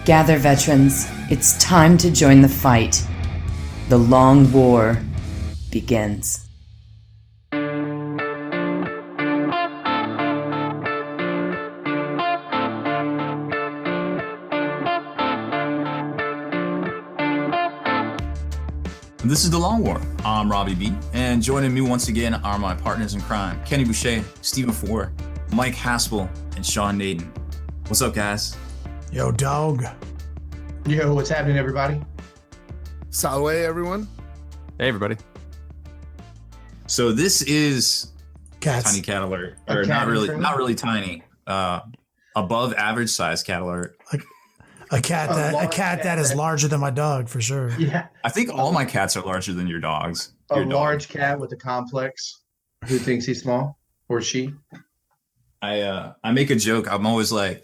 Gather, veterans. It's time to join the fight. The long war begins. This is The Long War. I'm Robbie B, and joining me once again are my partners in crime, Kenny Boucher, Stephen Fore, Mike Haspil, and Sean Naden. What's up, guys? Yo, dog. Yo, what's happening, everybody? Salwe, everyone. Hey, everybody. So this is Cats. Tiny Cat Alert, or not really tiny. Above average size cat alert. Like a cat that is larger than my dog, for sure. Yeah. I think all my cats are larger than your dogs. A large cat with a complex who thinks he's small, or she. I make a joke. I was like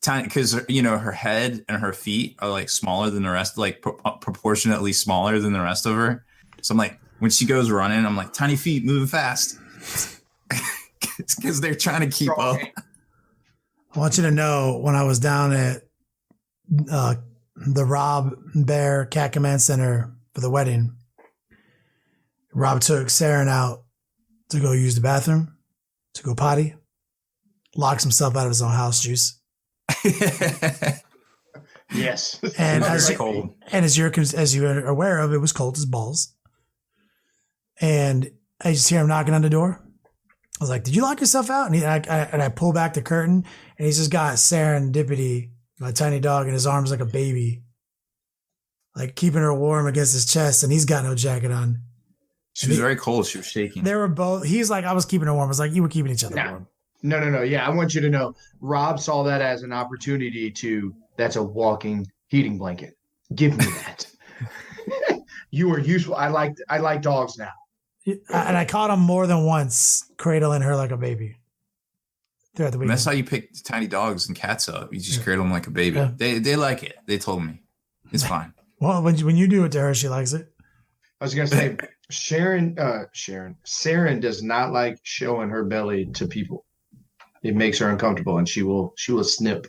tiny, because her head and her feet are like smaller than the rest, like proportionately smaller than the rest of her. So I'm like, when she goes running, I'm like, tiny feet moving fast, because they're trying to keep up. I want you to know, when I was down at the Rob Baer Cat Command Center for the wedding, Rob took Saren out to go use the bathroom, to go potty, locks himself out of his own house juice. Yes. And cold. And as you're aware of, it was cold as balls. And I just hear him knocking on the door. I was like, "Did you lock yourself out?" And I pull back the curtain, and he's just got Serendipity, my tiny dog, in his arms like a baby, like keeping her warm against his chest, and he's got no jacket on. She was very cold. She was shaking. They were both. He's like, I was keeping her warm. I was like, you were keeping each other warm. No. Yeah, I want you to know, Rob saw that as an opportunity that's a walking heating blanket. Give me that. You were useful. I like dogs now. And I caught him more than once, cradling her like a baby throughout the weekend. And that's how you pick tiny dogs and cats up. You just cradle them like a baby. Yeah. They like it. They told me. It's fine. Well, when you do it to her, she likes it. I was going to say, Saren does not like showing her belly to people. It makes her uncomfortable, and she will snip.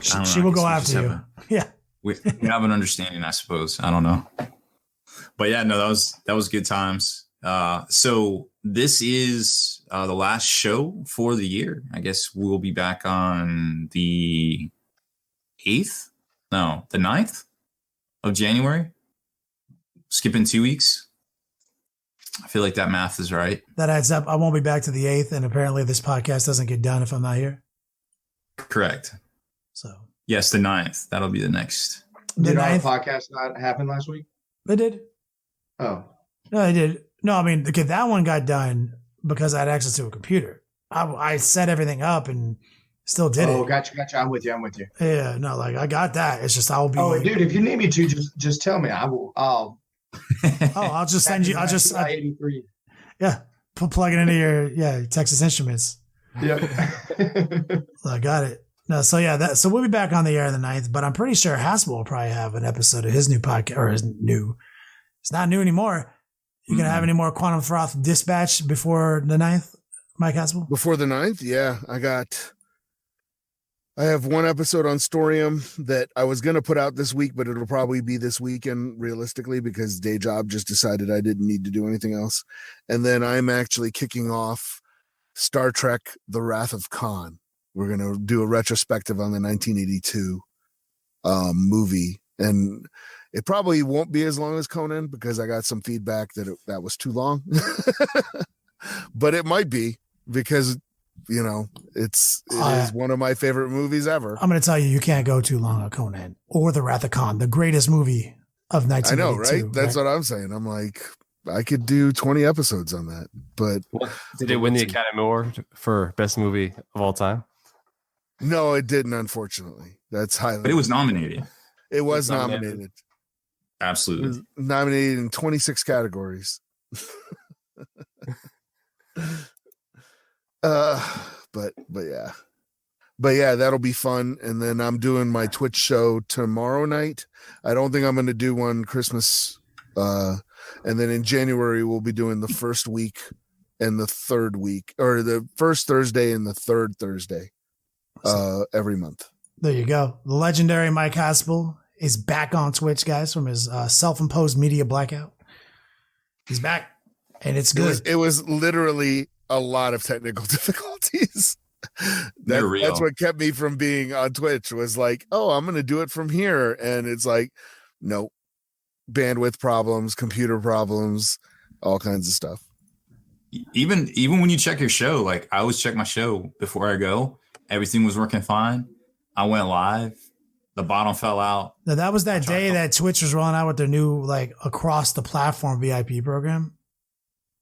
She will go after you. Yeah. We have an understanding, I suppose. I don't know. But yeah, no, that was good times. So this is the last show for the year. I guess we'll be back on the 9th of January. Skipping 2 weeks. I feel like that math is right. That adds up. I won't be back to the 8th, and apparently this podcast doesn't get done if I'm not here. Correct. So yes, the 9th. That'll be the next. Did our podcast not happen last week? It did. Oh. No, it did. No, I mean, okay, that one got done because I had access to a computer. I set everything up and still did it. Oh, gotcha. I'm with you. Yeah, no, like I got that. It's just I'll be. Oh, dude, if you need me to, just tell me. I will. I'll just send you. 83. Yeah, plug it into your Texas Instruments. Yep. I got it. No, so yeah, so we'll be back on the air the 9th, but I'm pretty sure Haspil will probably have an episode of his new podcast, or his new. It's not new anymore. You gonna have any more Quantum Froth Dispatch before the 9th, Mike Haspil? Before the 9th? Yeah. I have one episode on Storium that I was going to put out this week, but it'll probably be this weekend realistically, because day job just decided I didn't need to do anything else. And then I'm actually kicking off Star Trek, The Wrath of Khan. We're going to do a retrospective on the 1982 movie. And it probably won't be as long as Conan, because I got some feedback that was too long, but it might be, because it is one of my favorite movies ever. I'm going to tell you can't go too long on Conan or The Wrath of Khan, the greatest movie of 1982. I know, right? That's what I'm saying. I'm like, I could do 20 episodes on that, but did it win the Academy Award for best movie of all time? No, it didn't, unfortunately. That's highly. But it was nominated. It was nominated. Absolutely. It was nominated in 26 categories. But yeah, that'll be fun. And then I'm doing my Twitch show tomorrow night. I don't think I'm going to do one Christmas. And then in January, we'll be doing the first week and the third week, or the first Thursday and the third Thursday, every month. There you go. The legendary Mike Haspil is back on Twitch, guys, from his self-imposed media blackout. He's back, and it's good. It was literally a lot of technical difficulties. That's what kept me from being on Twitch, was like, oh, I'm going to do it from here. And it's like, nope, bandwidth problems, computer problems, all kinds of stuff. Even when you check your show, like I always check my show before I go. Everything was working fine. I went live. The bottom fell out. Now, that was that day that Twitch was rolling out with their new like across the platform VIP program.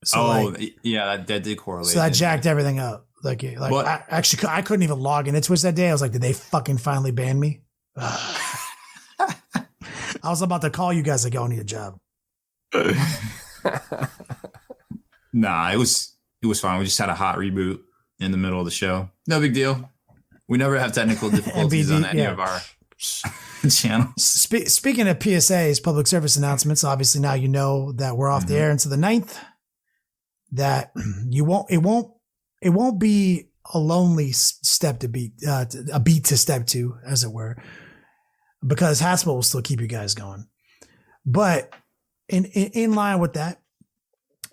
So that did correlate. So that jacked everything up. Like I couldn't even log into Twitch that day. I was like, did they fucking finally ban me? I was about to call you guys like, y'all need a job. Nah, it was fine. We just had a hot reboot in the middle of the show. No big deal. We never have technical difficulties on any of our channels. Speaking of PSAs, public service announcements, obviously now you know that we're off the air into the 9th. That it won't be a lonely step to beat, a beat to step to, as it were, because Haspil will still keep you guys going. But in line with that,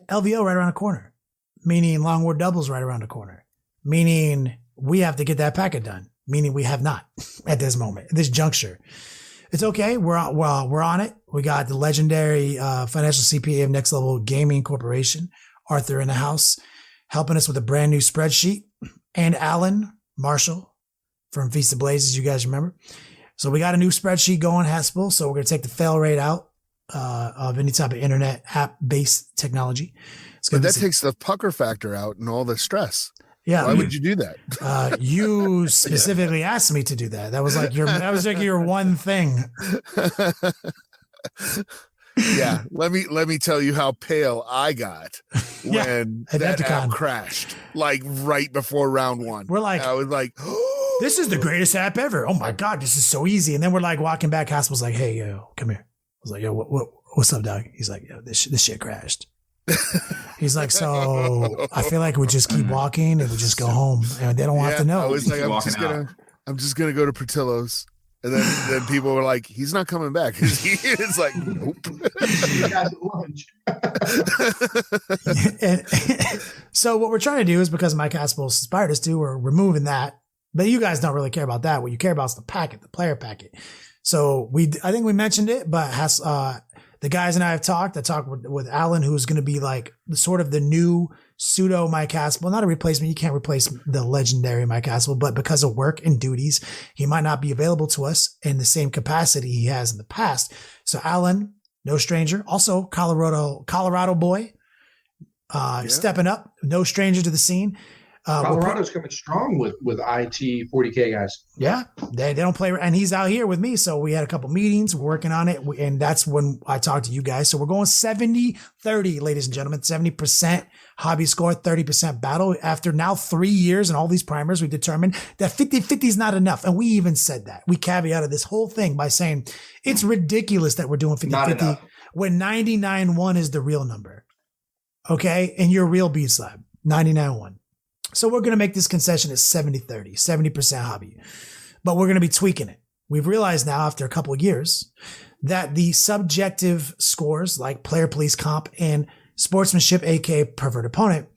LVO right around the corner, meaning Long War Doubles right around the corner, meaning we have to get that packet done, meaning we have not at this moment, at this juncture. It's okay. We're on it. We got the legendary financial CPA of Next Level Gaming Corporation, Arthur, in the house, helping us with a brand new spreadsheet, and Alan Marshall from Feast of Blazes, you guys remember. So we got a new spreadsheet going, Haspil. So we're going to take the fail rate out of any type of internet app-based technology. But that takes the pucker factor out and all the stress. Yeah. Why would you do that? You specifically asked me to do that. That was like your one thing. Yeah, let me tell you how pale I got when that app crashed, like right before round one. I was like, this is the greatest app ever. Oh my God, this is so easy. And then we're like walking back. Haspil's like, hey, yo, come here. I was like, yo, what's up, dog? He's like, yo, this shit crashed. He's like, so I feel like we just keep walking and we just go home and they don't have to know. I was like, I'm just gonna go to Portillo's. And then people were like, he's not coming back. It's like, nope. You guys at lunch. So what we're trying to do is, because Mike Haspil inspired us to, we're removing that. But you guys don't really care about that. What you care about is the packet, the player packet. So I think we mentioned it, but the guys and I have talked. I talked with Alan, who's going to be like sort of the new pseudo Mike Haspil, not a replacement. You can't replace the legendary Mike Haspil, but because of work and duties, he might not be available to us in the same capacity he has in the past. So Alan, no stranger, also Colorado boy, stepping up, no stranger to the scene. Colorado's coming strong with IT 40K guys. Yeah, they don't play, and he's out here with me. So we had a couple meetings, we're working on it, and that's when I talked to you guys. So we're going 70-30, ladies and gentlemen, 70% hobby score, 30% battle. After now 3 years and all these primers, we determined that 50-50 is not enough. And we even said that. We caveated this whole thing by saying it's ridiculous that we're doing 50-50 when 99-1 is the real number. Okay? And your real beat slab, 99-1. So we're going to make this concession at 70-30, 70% hobby, but we're going to be tweaking it. We've realized now after a couple of years that the subjective scores like player police comp and sportsmanship, aka pervert opponent,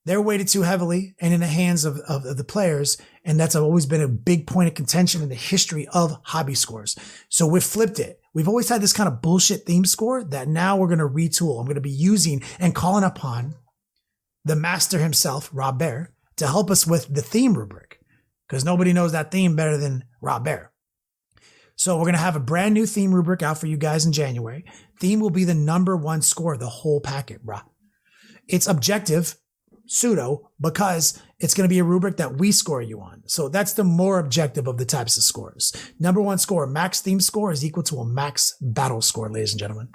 they're weighted too heavily and in the hands of the players. And that's always been a big point of contention in the history of hobby scores. So we've flipped it. We've always had this kind of bullshit theme score that now we're going to retool. I'm going to be using and calling upon the master himself, Rob Baer, to help us with the theme rubric, because nobody knows that theme better than Rob Baer. So we're going to have a brand new theme rubric out for you guys in January. Theme will be the number one score of the whole packet, bruh. It's objective, pseudo, because it's going to be a rubric that we score you on. So that's the more objective of the types of scores. Number one score, max theme score, is equal to a max battle score, ladies and gentlemen.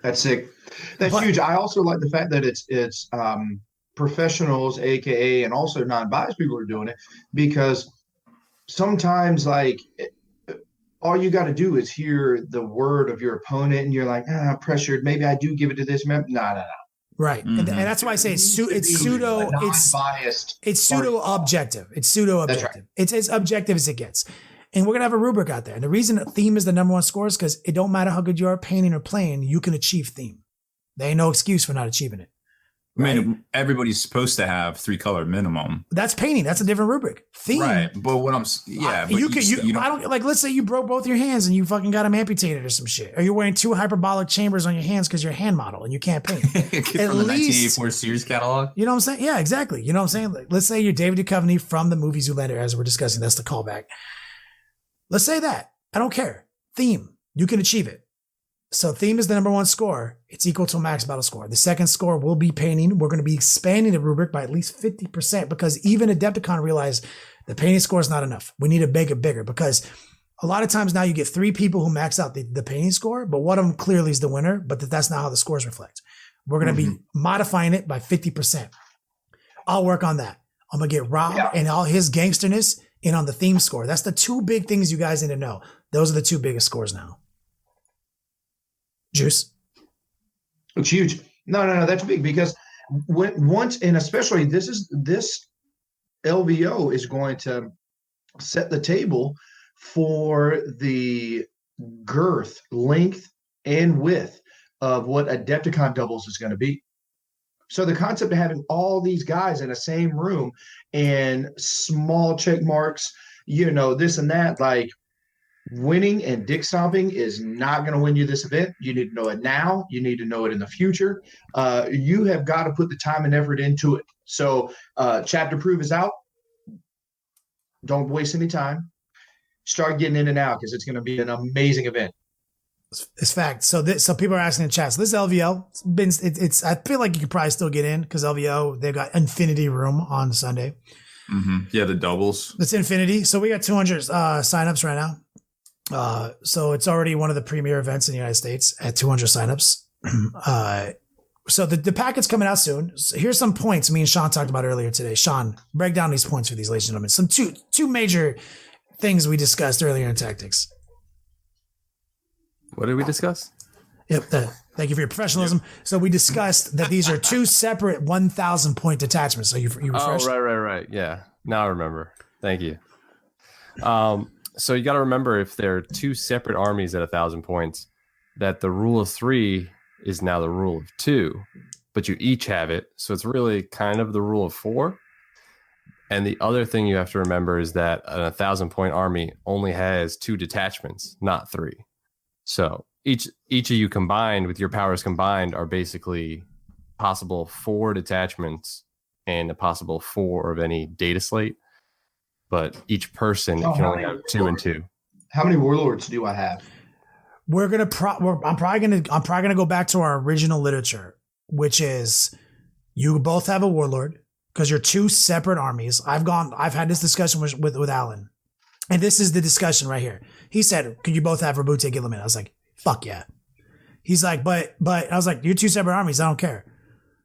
That's sick. That's huge. I also like the fact that it's professionals, aka, and also non-biased people are doing it, because sometimes like all you got to do is hear the word of your opponent and you're like, pressured, maybe I do give it to this man. No. Right. And that's why I say it's pseudo non-biased. It's pseudo objective. It's pseudo objective. Right. It's as objective as it gets. And we're gonna have a rubric out there. And the reason theme is the number one score is because it don't matter how good you are painting or playing, you can achieve theme. There ain't no excuse for not achieving it. Right? I mean, everybody's supposed to have 3 color minimum. That's painting. That's a different rubric. Theme. Right. But what I'm but you don't, I don't like. Let's say you broke both your hands and you fucking got them amputated or some shit, or you're wearing 2 hyperbolic chambers on your hands because you're a hand model and you can't paint. From the 1984 Sears catalog. You know what I'm saying? Yeah, exactly. You know what I'm saying? Like, let's say you're David Duchovny from the movie Zoolander, as we're discussing. That's the callback. Let's say that. I don't care. Theme. You can achieve it. So theme is the number one score. It's equal to a max battle score. The second score will be painting. We're going to be expanding the rubric by at least 50% because even Adepticon realized the painting score is not enough. We need to make it bigger because a lot of times now you get 3 people who max out the painting score, but one of them clearly is the winner, but that's not how the scores reflect. We're going to be modifying it by 50%. I'll work on that. I'm going to get Rob and all his gangsterness in on the theme score. That's the 2 big things you guys need to know. Those are the 2 biggest scores now. Juice. It's huge. No, that's big because especially this LVO is going to set the table for the girth, length, and width of what Adepticon doubles is going to be. So the concept of having all these guys in the same room and small check marks, this and that, like, winning and dick stomping is not going to win you this event. You need to know it now. You need to know it in the future. You have got to put the time and effort into it. So Chapter Approved is out. Don't waste any time. Start getting in and out because it's going to be an amazing event. It's fact. So people are asking in chat. So this LVO, it's I feel like you could probably still get in because LVO, they've got infinity room on Sunday. Mm-hmm. Yeah, the doubles. It's infinity. So we got 200 signups right now. So it's already one of the premier events in the United States at 200 signups. So the packet's coming out soon. So here's some points me and Sean talked about earlier today. Sean, break down these points for these, ladies and gentlemen. Some two major things we discussed earlier in tactics. What did we discuss? Yep. Thank you for your professionalism. Yep. So we discussed that these are 2 separate 1,000 point detachments. So you refreshed? Oh, right. Yeah. Now I remember. Thank you. So you got to remember, if there are 2 separate armies at 1,000 points, that the rule of 3 is now the rule of 2, but you each have it. So it's really kind of the rule of 4. And the other thing you have to remember is that an 1,000 point army only has 2 detachments, not 3. So each of you combined, with your powers combined, are basically possible 4 detachments and a possible 4 of any data slate. But each person can only have 2 and 2. How many warlords do I have? I'm probably gonna go back to our original literature, which is you both have a warlord because you're 2 separate armies. I've had this discussion with Alan, and this is the discussion right here. He said, "Could you both have Rabute Gilliman?" I was like, "Fuck yeah." He's like, "But," I was like, "You're 2 separate armies. I don't care."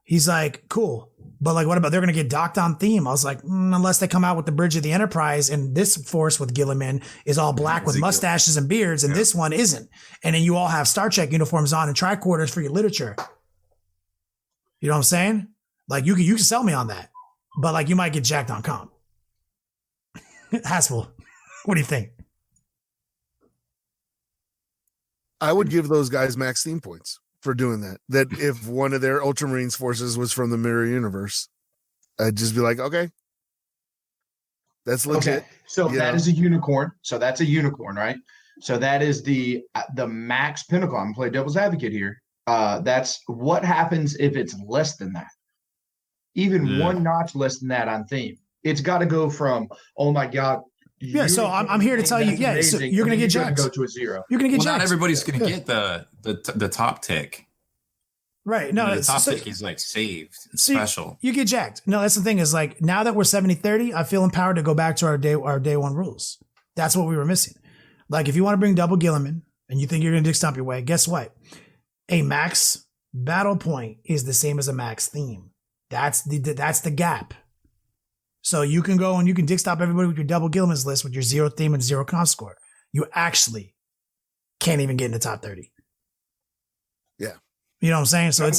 He's like, "Cool. But like, what about they're going to get docked on theme?" I was like, unless they come out with the Bridge of the Enterprise, and this force with Gilliman is all black with mustaches and beards, and this one isn't. And then you all have Star Trek uniforms on and tricorders for your literature. You know what I'm saying? Like, you can sell me on that, but like, you might get jacked on comp. Haspil, what do you think? I would give those guys max theme points for doing that. That if one of their Ultramarines forces was from the mirror universe, I'd just be like, okay, that's legit. Okay. So that is a unicorn. So that's a unicorn, right? So that is the max pinnacle. I'm gonna play devil's advocate here. That's what happens if it's less than that. Even one notch less than that on theme. It's got to go from, oh my God. Yeah, so I'm here to tell you, so you're going to get jacked. Go to a 0. You're going to get jacked. Not everybody's going to get the top tick. Right. No, the top tick is like saved. It's special. You get jacked. No, that's the thing is, like, now that we're 70-30, I feel empowered to go back to our day 1 rules. That's what we were missing. Like, if you want to bring double Gilliman and you think you're going to dick stomp your way, guess what? A max battle point is the same as a max theme. That's the gap. So you can go and you can dick stop everybody with your double Gilliman's list with your 0 theme and 0 con score. You actually can't even get in the top 30. Yeah. You know what I'm saying? So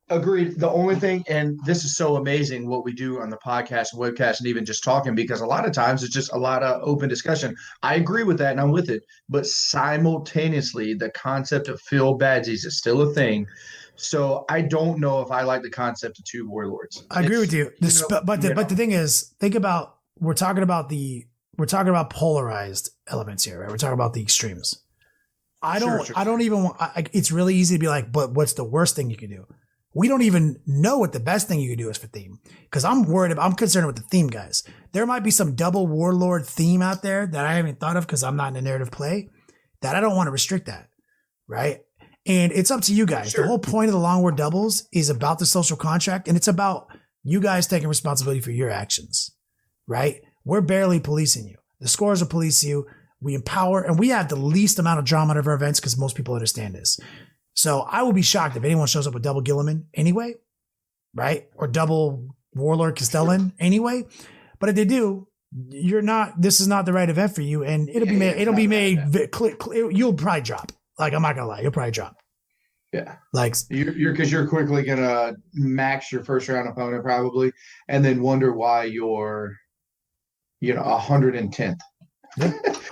Agreed. The only thing, and this is so amazing what we do on the podcast and webcast and even just talking, because a lot of times it's just a lot of open discussion. I agree with that and I'm with it. But simultaneously, the concept of field badges is still a thing. So I don't know if I like the concept of 2 warlords. I agree with you. But the thing is, think about we're talking about polarized elements here, right? We're talking about the extremes. I don't even want. It's really easy to be like, but what's the worst thing you can do? We don't even know what the best thing you can do is for theme, because I'm concerned with the theme, guys. There might be some double warlord theme out there that I haven't thought of because I'm not in a narrative play, that I don't want to restrict that, right? And it's up to you guys. Sure. The whole point of the Long War doubles is about the social contract, and it's about you guys taking responsibility for your actions, right? We're barely policing you. The scores will police you. We empower, and we have the least amount of drama out of our events because most people understand this. So I will be shocked if anyone shows up with double Gilliman anyway, right? Or double Warlord Castellan anyway. But if they do, this is not the right event for you. And you'll probably drop. Like, I'm not going to lie. You'll probably drop. Yeah. Like, you're quickly going to max your first round opponent probably, and then wonder why you're, 110th.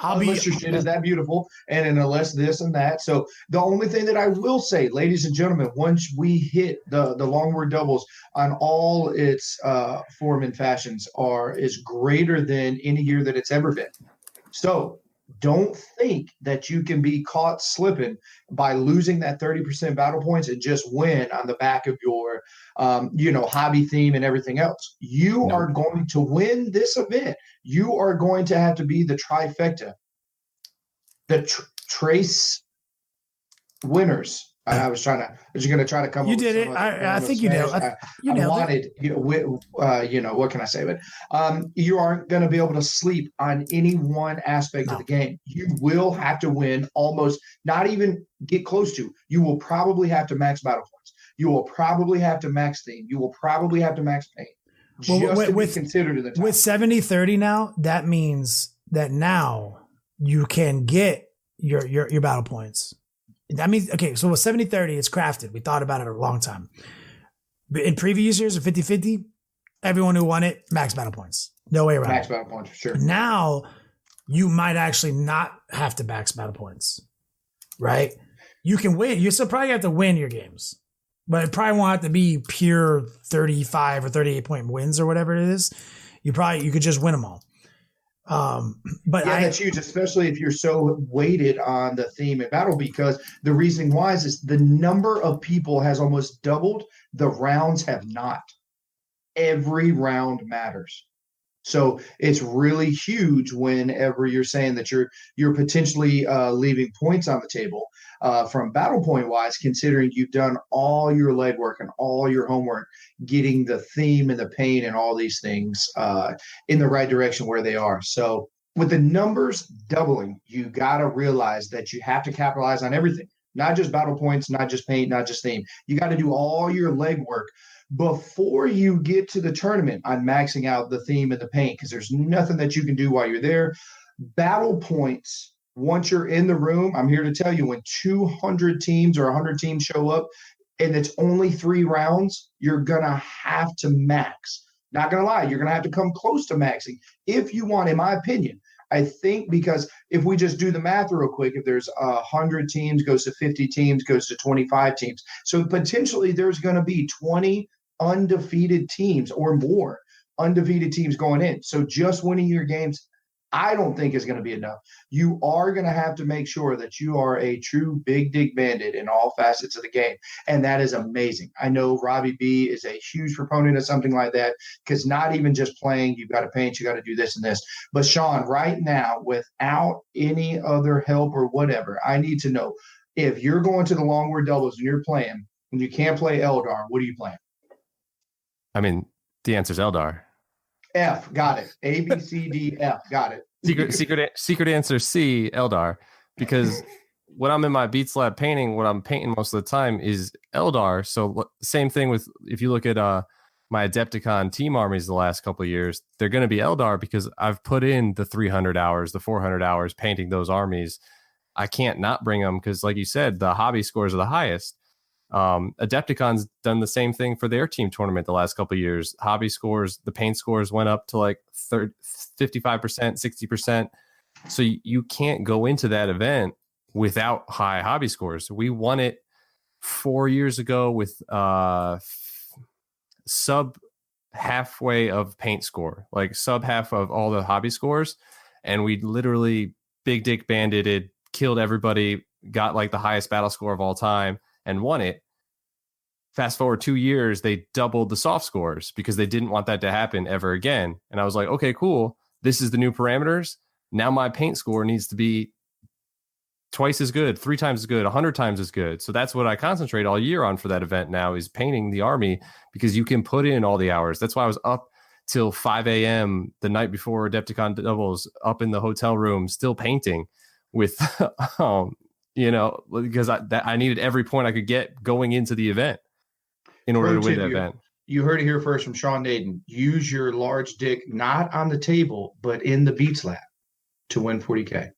Unless your shit is that beautiful, and unless this and that. So the only thing that I will say, ladies and gentlemen, once we hit the Long War doubles on all its form and fashions is greater than any year that it's ever been. So don't think that you can be caught slipping by losing that 30% battle points and just win on the back of your hobby theme and everything else. You are going to win this event. You are going to have to be the trifecta, the trace winners. I was going to try to come. You did it. I think you did. You wanted, what can I say? But you aren't going to be able to sleep on any one aspect of the game. You will have to win almost, not even get close to. You will probably have to max battle points. You will probably have to max theme. You will probably have to max pain. Be considered in the top. With 70-30 now, that means that now you can get your battle points. That means, okay, so with 70-30, it's crafted. We thought about it a long time. But in previous years of 50-50, everyone who won it, max battle points. No way around. Max battle points, for sure. Now, you might actually not have to max battle points, right? You can win. You still probably have to win your games, but it probably won't have to be pure 35 or 38 point wins or whatever it is. You could just win them all. But that's huge, especially if you're so weighted on the theme and battle, because the reason why is the number of people has almost doubled. The rounds have not. Every round matters. So it's really huge whenever you're saying that you're potentially leaving points on the table from battle point wise, considering you've done all your legwork and all your homework, getting the theme and the pain and all these things in the right direction where they are. So with the numbers doubling, you got to realize that you have to capitalize on everything, not just battle points, not just paint, not just theme. You got to do all your legwork before you get to the tournament on maxing out the theme and the paint, because there's nothing that you can do while you're there. Battle points, once you're in the room, I'm here to tell you, when 200 teams or 100 teams show up and it's only 3 rounds, you're going to have to max. Not going to lie, you're going to have to come close to maxing if you want, in my opinion. I think, because if we just do the math real quick, if there's 100 teams, goes to 50 teams, goes to 25 teams. So potentially there's going to be 20 undefeated teams or more undefeated teams going in. So just winning your games, I don't think is going to be enough. You are going to have to make sure that you are a true big dig bandit in all facets of the game. And that is amazing. I know Robbie B is a huge proponent of something like that, because not even just playing, you've got to paint, you got to do this and this. But Sean, right now, without any other help or whatever, I need to know, if you're going to the Long War doubles and you're playing and you can't play Eldar, what are you playing? I mean, the answer is Eldar. F, got it. A, B, C, D, F, got it. Secret answer C, Eldar. Because when I'm in my Beats Lab painting, what I'm painting most of the time is Eldar. So same thing with, if you look at my Adepticon team armies the last couple of years, they're going to be Eldar because I've put in the 300 hours, the 400 hours painting those armies. I can't not bring them because, like you said, the hobby scores are the highest. Adepticon's done the same thing for their team tournament the last couple of years. Hobby scores, the paint scores went up to like 55%, 60%. So you can't go into that event without high hobby scores. We won it 4 years ago with sub halfway of paint score, like sub half of all the hobby scores. And we literally big dick banded, killed everybody, got like the highest battle score of all time and won it. Fast forward 2 years, they doubled the soft scores because they didn't want that to happen ever again. And I was like, okay, cool. This is the new parameters. Now my paint score needs to be twice as good, 3 times as good, 100 times as good. So that's what I concentrate all year on for that event now, is painting the army, because you can put in all the hours. That's why I was up till 5 a.m. the night before Adepticon doubles, up in the hotel room, still painting with, because I needed every point I could get going into the event in order to win the event. You heard it here first from Sean Naden. Use your large dick not on the table, but in the beats lab to win 40K.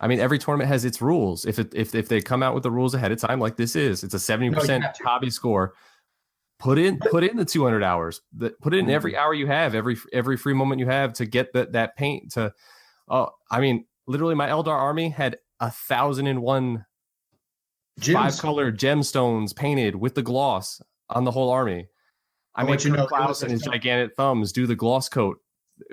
I mean, every tournament has its rules. If they come out with the rules ahead of time, like this is, it's a 70% hobby score. Put in the 200 hours. Put it in every hour you have, every free moment you have to get that paint to. I mean, literally, my Eldar army had 1,001 5-color gemstones painted with the gloss on the whole army. I made Klaus and his gigantic thumbs do the gloss coat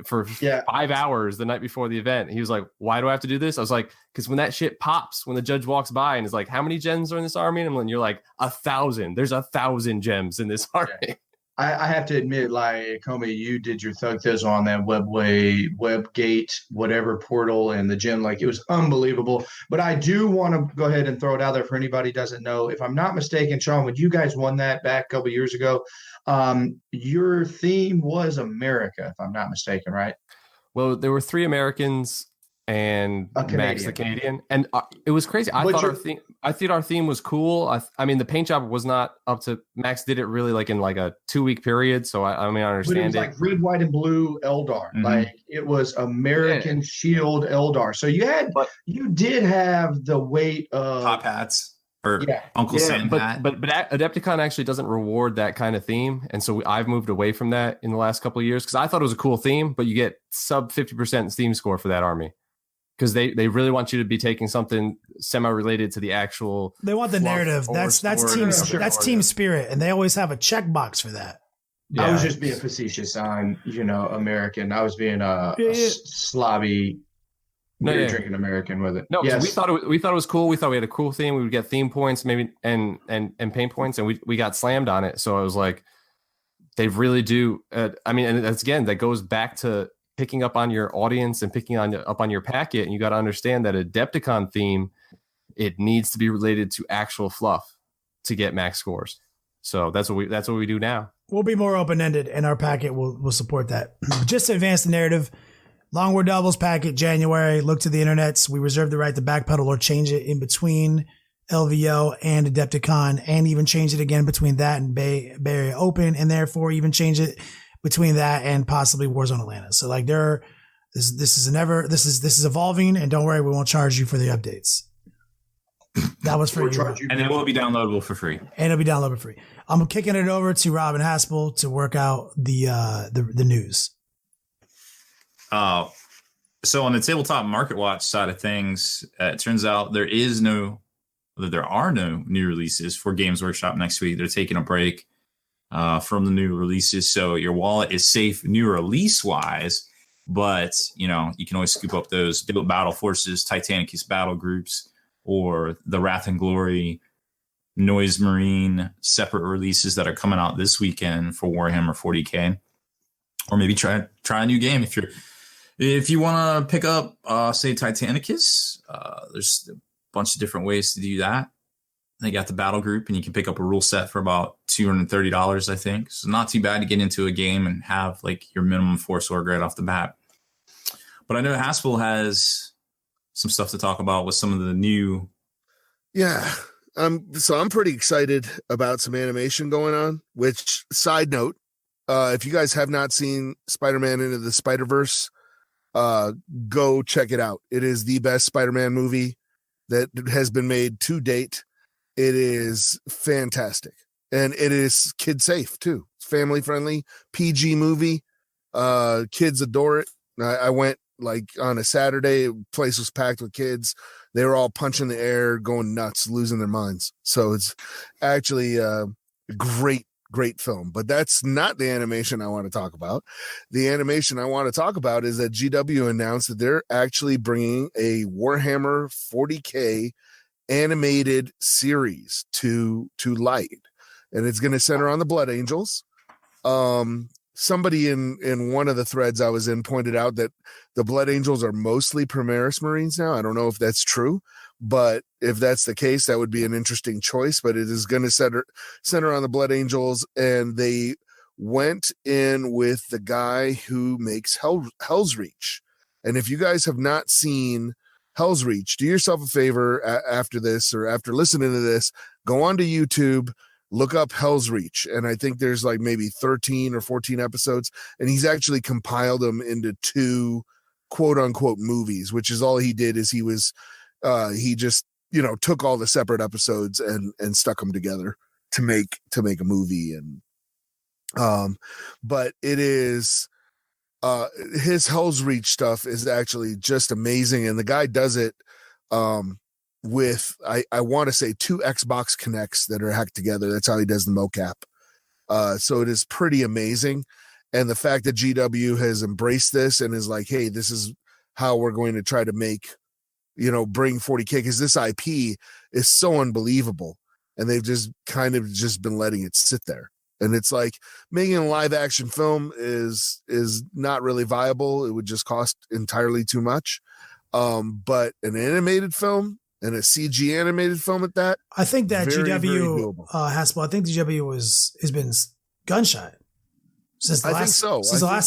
for 5 hours the night before the event. He was like, why do I have to do this? I was like, because when that shit pops, when the judge walks by and is like, how many gems are in this army? And you're like, 1,000. There's 1,000 gems in this army. Yeah. I have to admit, like, Comey, you did your thug thizzle on that WebGate, whatever portal and the gem. Like, it was unbelievable. But I do want to go ahead and throw it out there for anybody who doesn't know. If I'm not mistaken, Sean, when you guys won that back a couple years ago, your theme was America, if I'm not mistaken, right? Well, there were 3 Americans and Max the Canadian, and it was crazy. I thought our theme was cool. I mean, the paint job was not up to Max. Did it really like in like a 2-week period? So I understand. But it was like red, white, and blue Eldar. Mm-hmm. Like it was American Shield Eldar. So you did have the weight of top hats. Uncle Sam hat. But Adepticon actually doesn't reward that kind of theme, and so I've moved away from that in the last couple of years, because I thought it was a cool theme, but you get sub 50% theme score for that army, because they really want you to be taking something semi-related to the actual. They want the narrative. That's team spirit, and they always have a checkbox for that. Yeah. I was just being facetious on American. I was being slobby. Drinking American with it. No, yes. We thought it was cool. We thought we had a cool theme. We would get theme points, maybe, and paint points, and we got slammed on it. So I was like, they really do. I mean, and that's, again, that goes back to picking up on your audience and picking up on your packet. And you got to understand that a Adepticon theme, it needs to be related to actual fluff to get max scores. So that's what we do now. We'll be more open ended, and our packet will support that. Just to advance the narrative. Long War Doubles packet, January. Look to the internets. We reserve the right to backpedal or change it in between LVO and Adepticon, and even change it again between that and Bay Area Open, and therefore even change it between that and possibly Warzone Atlanta. So like this is evolving, and don't worry, we won't charge you for the updates. That was for you. And it will be downloadable for free. And it'll be downloadable for free. I'm kicking it over to Rob and Haspil to work out the news. So on the Tabletop Market Watch side of things, it turns out there are no new releases for Games Workshop next week. They're taking a break from the new releases, so your wallet is safe new release wise. But you can always scoop up those Battle Forces, Titanicus battle groups, or the Wrath and Glory, Noise Marine separate releases that are coming out this weekend for Warhammer 40K. Or maybe try a new game if you want to pick up, say, Titanicus. There's a bunch of different ways to do that. They got the battle group, and you can pick up a rule set for about $230, I think. So not too bad to get into a game and have like your minimum force org right off the bat. But I know Haspil has some stuff to talk about with some of the new. Yeah. So I'm pretty excited about some animation going on, which, side note, if you guys have not seen Spider-Man Into the Spider-Verse, go check it out. It is the best Spider-Man movie that has been made to date. It is fantastic. And it is kid safe too. It's family friendly, PG movie. Kids adore it. I went like on a Saturday, place was packed with kids. They were all punching the air, going nuts, losing their minds. So it's actually a great film, but that's not the animation I want to talk about. The animation I want to talk about is that GW announced that they're actually bringing a Warhammer 40K animated series to light, and it's going to center on the Blood Angels. Somebody in one of the threads I was in pointed out that the Blood Angels are mostly Primaris Marines now. I don't know if that's true, but if that's the case, that would be an interesting choice. But it is going to center on the Blood Angels, and they went in with the guy who makes Hell's Reach. And if you guys have not seen Hell's Reach, do yourself a favor after this, or after listening to this, go onto YouTube, look up Hell's Reach. And I think there's like maybe 13 or 14 episodes, and he's actually compiled them into 2 quote unquote movies, which is all he did. Is he just, took all the separate episodes and stuck them together to make a movie. And but it is his Hell's Reach stuff is actually just amazing, and the guy does it with I want to say 2 Xbox Connects that are hacked together. That's how he does the mocap. So it is pretty amazing. And the fact that GW has embraced this and is like, hey, this is how we're going to try to make, bring 40K, because this IP is so unbelievable. And they've just kind of just been letting it sit there. And it's like making a live action film is not really viable. It would just cost entirely too much. But an animated film, and a CG animated film at that, I think that very, very GW doable. Haspil. I think GW has been gun shy since the last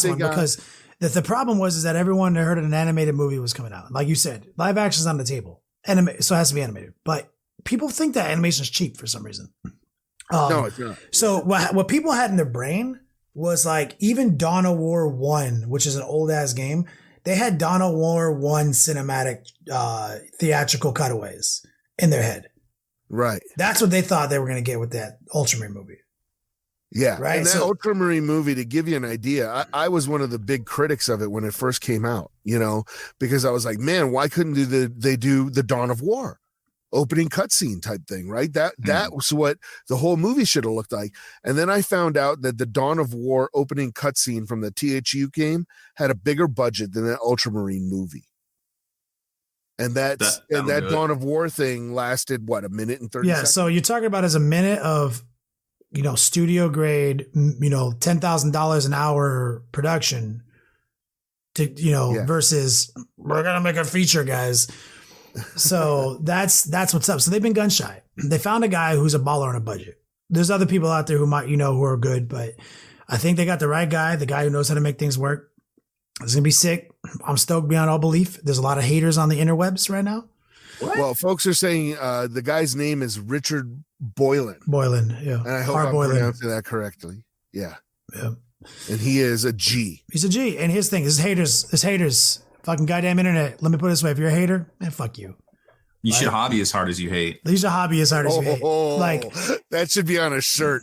one, because the problem is that everyone heard an animated movie was coming out. Like you said, live action's on the table, so it has to be animated. But people think that animation is cheap for some reason. No, it's not. So what people had in their brain was like, even Dawn of War 1, which is an old ass game, they had Dawn of War 1 cinematic theatrical cutaways in their head. Right. That's what they thought they were going to get with that Ultramarine movie. Yeah. Right. And that Ultramarine movie, to give you an idea, I was one of the big critics of it when it first came out, because I was like, man, why couldn't they do the Dawn of War opening cutscene type thing, right? That was what the whole movie should have looked like. And then I found out that the Dawn of War opening cutscene from the THU game had a bigger budget than that Ultramarine movie. And that Dawn of War thing lasted what, 1 minute and 30 seconds? Yeah, so you're talking about as a minute of, studio grade, $10,000 an hour production to, versus we're going to make a feature, guys. So that's what's up. So they've been gun shy. They found a guy who's a baller on a budget. There's other people out there who might, who are good, but I think they got the right guy, the guy who knows how to make things work. It's going to be sick. I'm stoked beyond all belief. There's a lot of haters on the interwebs right now. What? Well, folks are saying the guy's name is Richard Boylan. Boylan, yeah. And I hope I'm pronouncing that correctly. Yeah. Yeah. And he is a G. He's a G. And his thing, his haters. Fucking goddamn internet. Let me put it this way. If you're a hater, man, fuck you. You should hobby as hard as you hate. You should hobby as hard as you hate. Like, that should be on a shirt.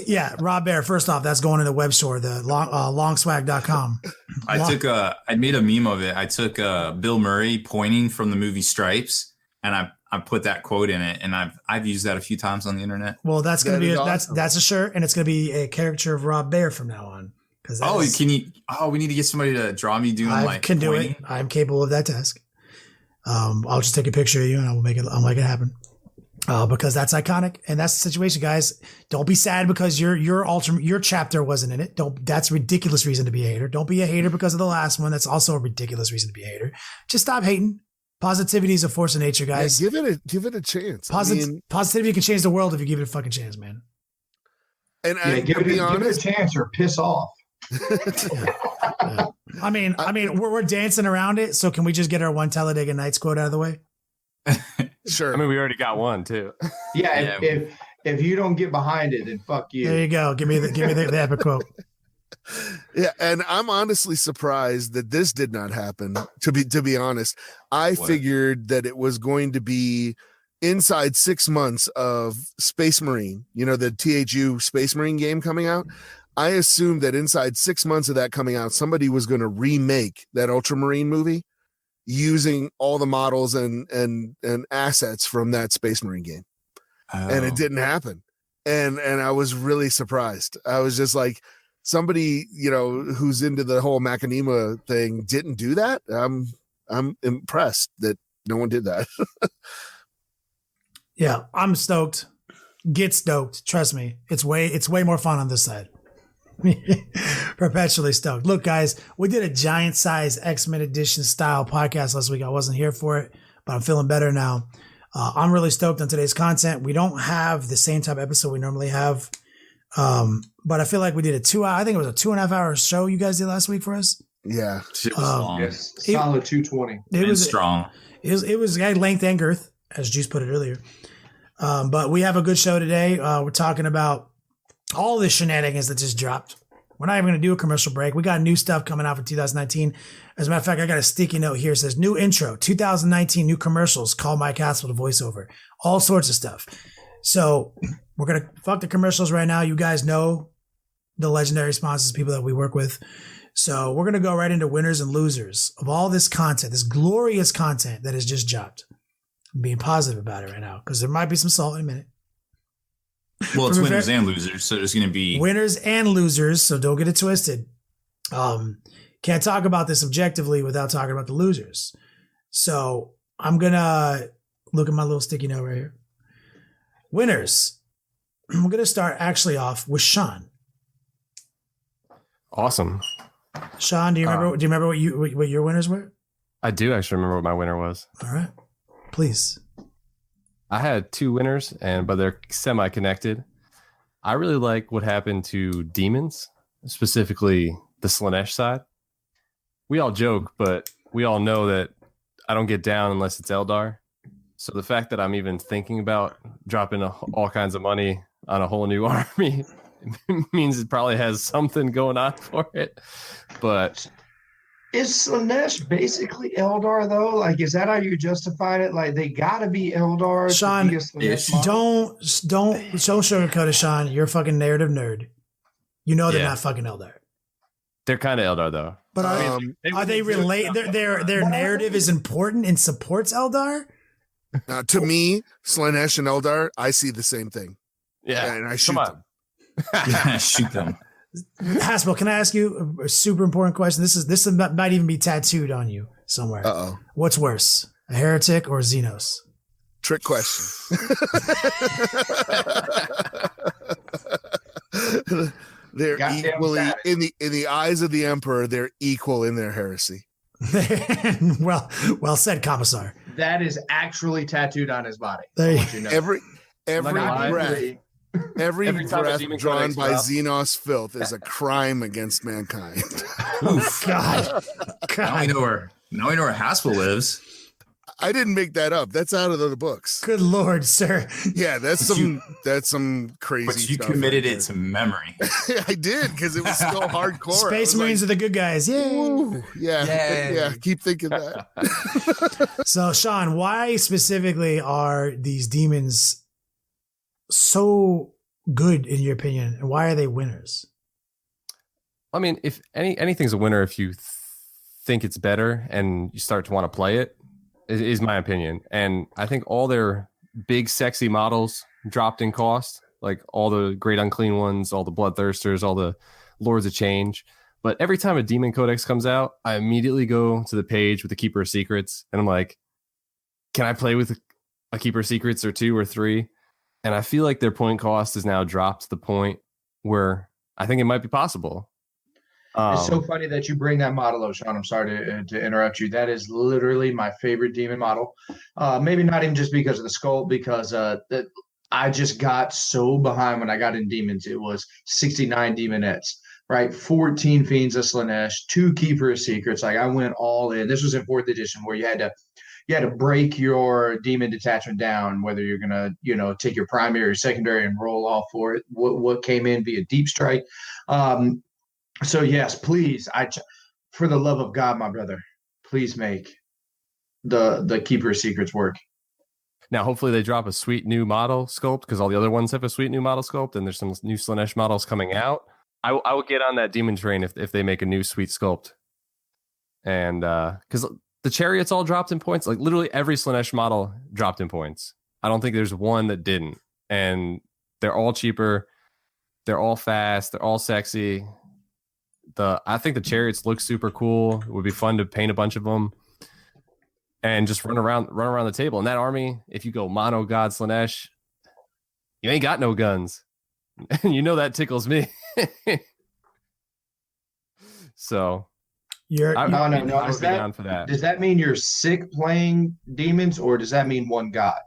Yeah, Rob Baer. First off, that's going in the web store, the longswag.com. I made a meme of it. I took Bill Murray pointing from the movie Stripes, and I put that quote in it, and I've used that a few times on the internet. Well, that's going to be awesome. that's a shirt, and it's going to be a caricature of Rob Baer from now on. We need to get somebody to draw me doing I can do it. I'm capable of that task. I'll just take a picture of you and I'll make it happen. Because that's iconic, and that's the situation, guys. Don't be sad because your chapter wasn't in it. That's a ridiculous reason to be a hater. Don't be a hater because of the last one. That's also a ridiculous reason to be a hater. Just stop hating. Positivity is a force of nature, guys. Yeah, give it a chance. Positivity can change the world if you give it a fucking chance, man. And give it a chance or piss off. Yeah. I mean, we're dancing around it. So can we just get our one Talladega Nights quote out of the way? Sure. I mean, we already got one too. Yeah. If you don't get behind it, then fuck you. There you go. Give me the epic quote. Yeah, and I'm honestly surprised that this did not happen. To be honest, I figured that it was going to be inside 6 months of Space Marine, the THU Space Marine game coming out, I assumed that inside 6 months of that coming out, somebody was going to remake that Ultramarine movie using all the models and assets from that Space Marine game. And it didn't happen. And I was really surprised. I was just like, somebody, who's into the whole Machinima thing didn't do that. I'm impressed that no one did that. Yeah, I'm stoked. Get stoked. Trust me. It's way more fun on this side. Perpetually stoked. Look, guys, we did a giant size X-Men edition style podcast last week. I wasn't here for it, but I'm feeling better now. I'm really stoked on today's content. We don't have the same type of episode we normally have. But I feel like we did I think it was a 2.5 hour show you guys did last week for us. Yeah. It was long. Yes, solid 220. It was strong. It was length and girth, as Juice put it earlier. But we have a good show today. We're talking about all the shenanigans that just dropped. We're not even going to do a commercial break. We got new stuff coming out for 2019. As a matter of fact, I got a sticky note here. It says new intro, 2019 new commercials, call Mike Haspil to voiceover, all sorts of stuff. So we're going to fuck the commercials right now. You guys know the legendary sponsors, people that we work with. So we're going to go right into winners and losers of all this content, this glorious content that has just dropped. I'm being positive about it right now because there might be some salt in a minute. Well, it's winners and losers, so there's going to be winners and losers. So don't get it twisted. Can't talk about this objectively without talking about the losers. So I'm gonna look at my little sticky note right here. Winners. I'm gonna start actually off with Sean. Awesome. Sean, do you remember what your winners were? I do actually remember what my winner was. All right, please. I had 2 winners, but they're semi-connected. I really like what happened to demons, specifically the Slanesh side. We all joke, but we all know that I don't get down unless it's Eldar. So the fact that I'm even thinking about dropping all kinds of money on a whole new army means it probably has something going on for it. But is Slanesh basically Eldar though? Like, is that how you justify it? Like, they gotta be Eldar. Sean, don't sugarcoat it, Sean. You're a fucking narrative nerd. You know they're not fucking Eldar. They're kind of Eldar though. But are they related? Their narrative is important and supports Eldar. To me, Slanesh and Eldar, I see the same thing. Yeah, and I shoot them. Shoot them. Haspil, can I ask you a super important question? This might even be tattooed on you somewhere. Uh-oh. What's worse, a heretic or Xenos? Trick question. They're equally in the eyes of the Emperor. They're equal in their heresy. well said, Commissar. That is actually tattooed on his body. Every breath drawn by Xenos filth is a crime against mankind. Oof. God. Now we know where Haspil lives. I didn't make that up. That's out of the books. Good Lord, sir. Yeah, that's some crazy but you stuff. committed it to memory. I did, because it was still hardcore. Space Marines are the good guys. Yay. Yeah. Keep thinking that. So, Sean, why specifically are these demons so good in your opinion, and why are they winners? I mean, if anything's a winner if you think it's better and you start to want to play it, is my opinion. And I think all their big sexy models dropped in cost, like all the Great Unclean Ones, all the Bloodthirsters, all the Lords of Change. But every time a Demon Codex comes out, I immediately go to the page with the Keeper of Secrets, and I'm like, can I play with a Keeper of Secrets or 2 or 3? And I feel like their point cost is now dropped to the point where I think it might be possible. It's so funny that you bring that model up, Sean. I'm sorry to interrupt you. That is literally my favorite demon model. Maybe not even just because of the skull, because I just got so behind when I got in demons. It was 69 demonettes, right? 14 fiends of Slanesh, 2 Keeper of Secrets. Like, I went all in. This was in 4th edition, where you had to break your demon detachment down, whether you're gonna, take your primary or secondary and roll off for it. What came in via deep strike. So yes, please, for the love of God, my brother, please make the Keeper of Secrets work. Now, hopefully they drop a sweet new model sculpt because all the other ones have a sweet new model sculpt, and there's some new Slaanesh models coming out. I will get on that demon train if they make a new sweet sculpt. And because the chariots all dropped in points, like literally every Slaanesh model dropped in points. I don't think there's one that didn't. And they're all cheaper. They're all fast. They're all sexy. I think the chariots look super cool. It would be fun to paint a bunch of them and just run around the table. In that army, if you go mono god Slaanesh, you ain't got no guns. You know that tickles me. So No. Does that mean you're sick playing demons, or does that mean one god?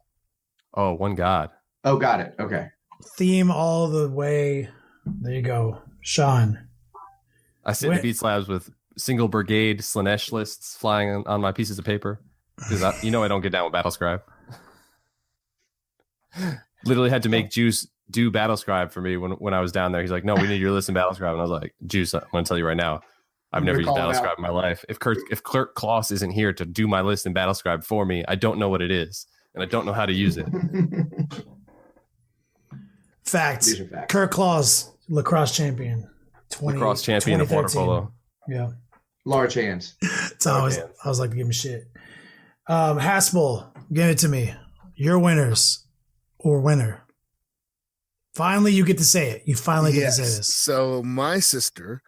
Oh, one god. Oh, got it. Okay. Theme all the way. There you go, Sean. I sit in beat slabs with single brigade Slaanesh lists flying on my pieces of paper because I don't get down with Battlescribe. Literally had to make Juice do Battlescribe for me when I was down there. He's like, "No, we need your list in Battlescribe," and I was like, "Juice, I'm going to tell you right now, I've never used Battlescribe in my life. If Clerk Kloss isn't here to do my list in Battlescribe for me, I don't know what it is, and I don't know how to use it." Facts. Kirk Claus, lacrosse champion. Lacrosse champion of water polo. Yeah. Large hands. So I was like to give him shit. Haspil, give it to me. Your winners or winner. Finally, you get to say it. You finally get to say this. So my sister,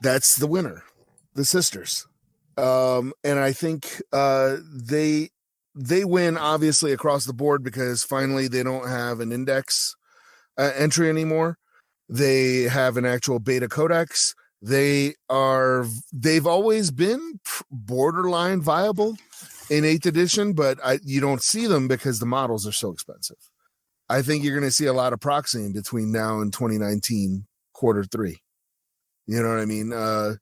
that's the winner. The sisters. And I think they win obviously across the board because finally they don't have an index entry anymore. They have an actual beta codex. They've always been borderline viable in 8th edition, but you don't see them because the models are so expensive. I think you're going to see a lot of proxying between now and 2019 Q3. You know what I mean? I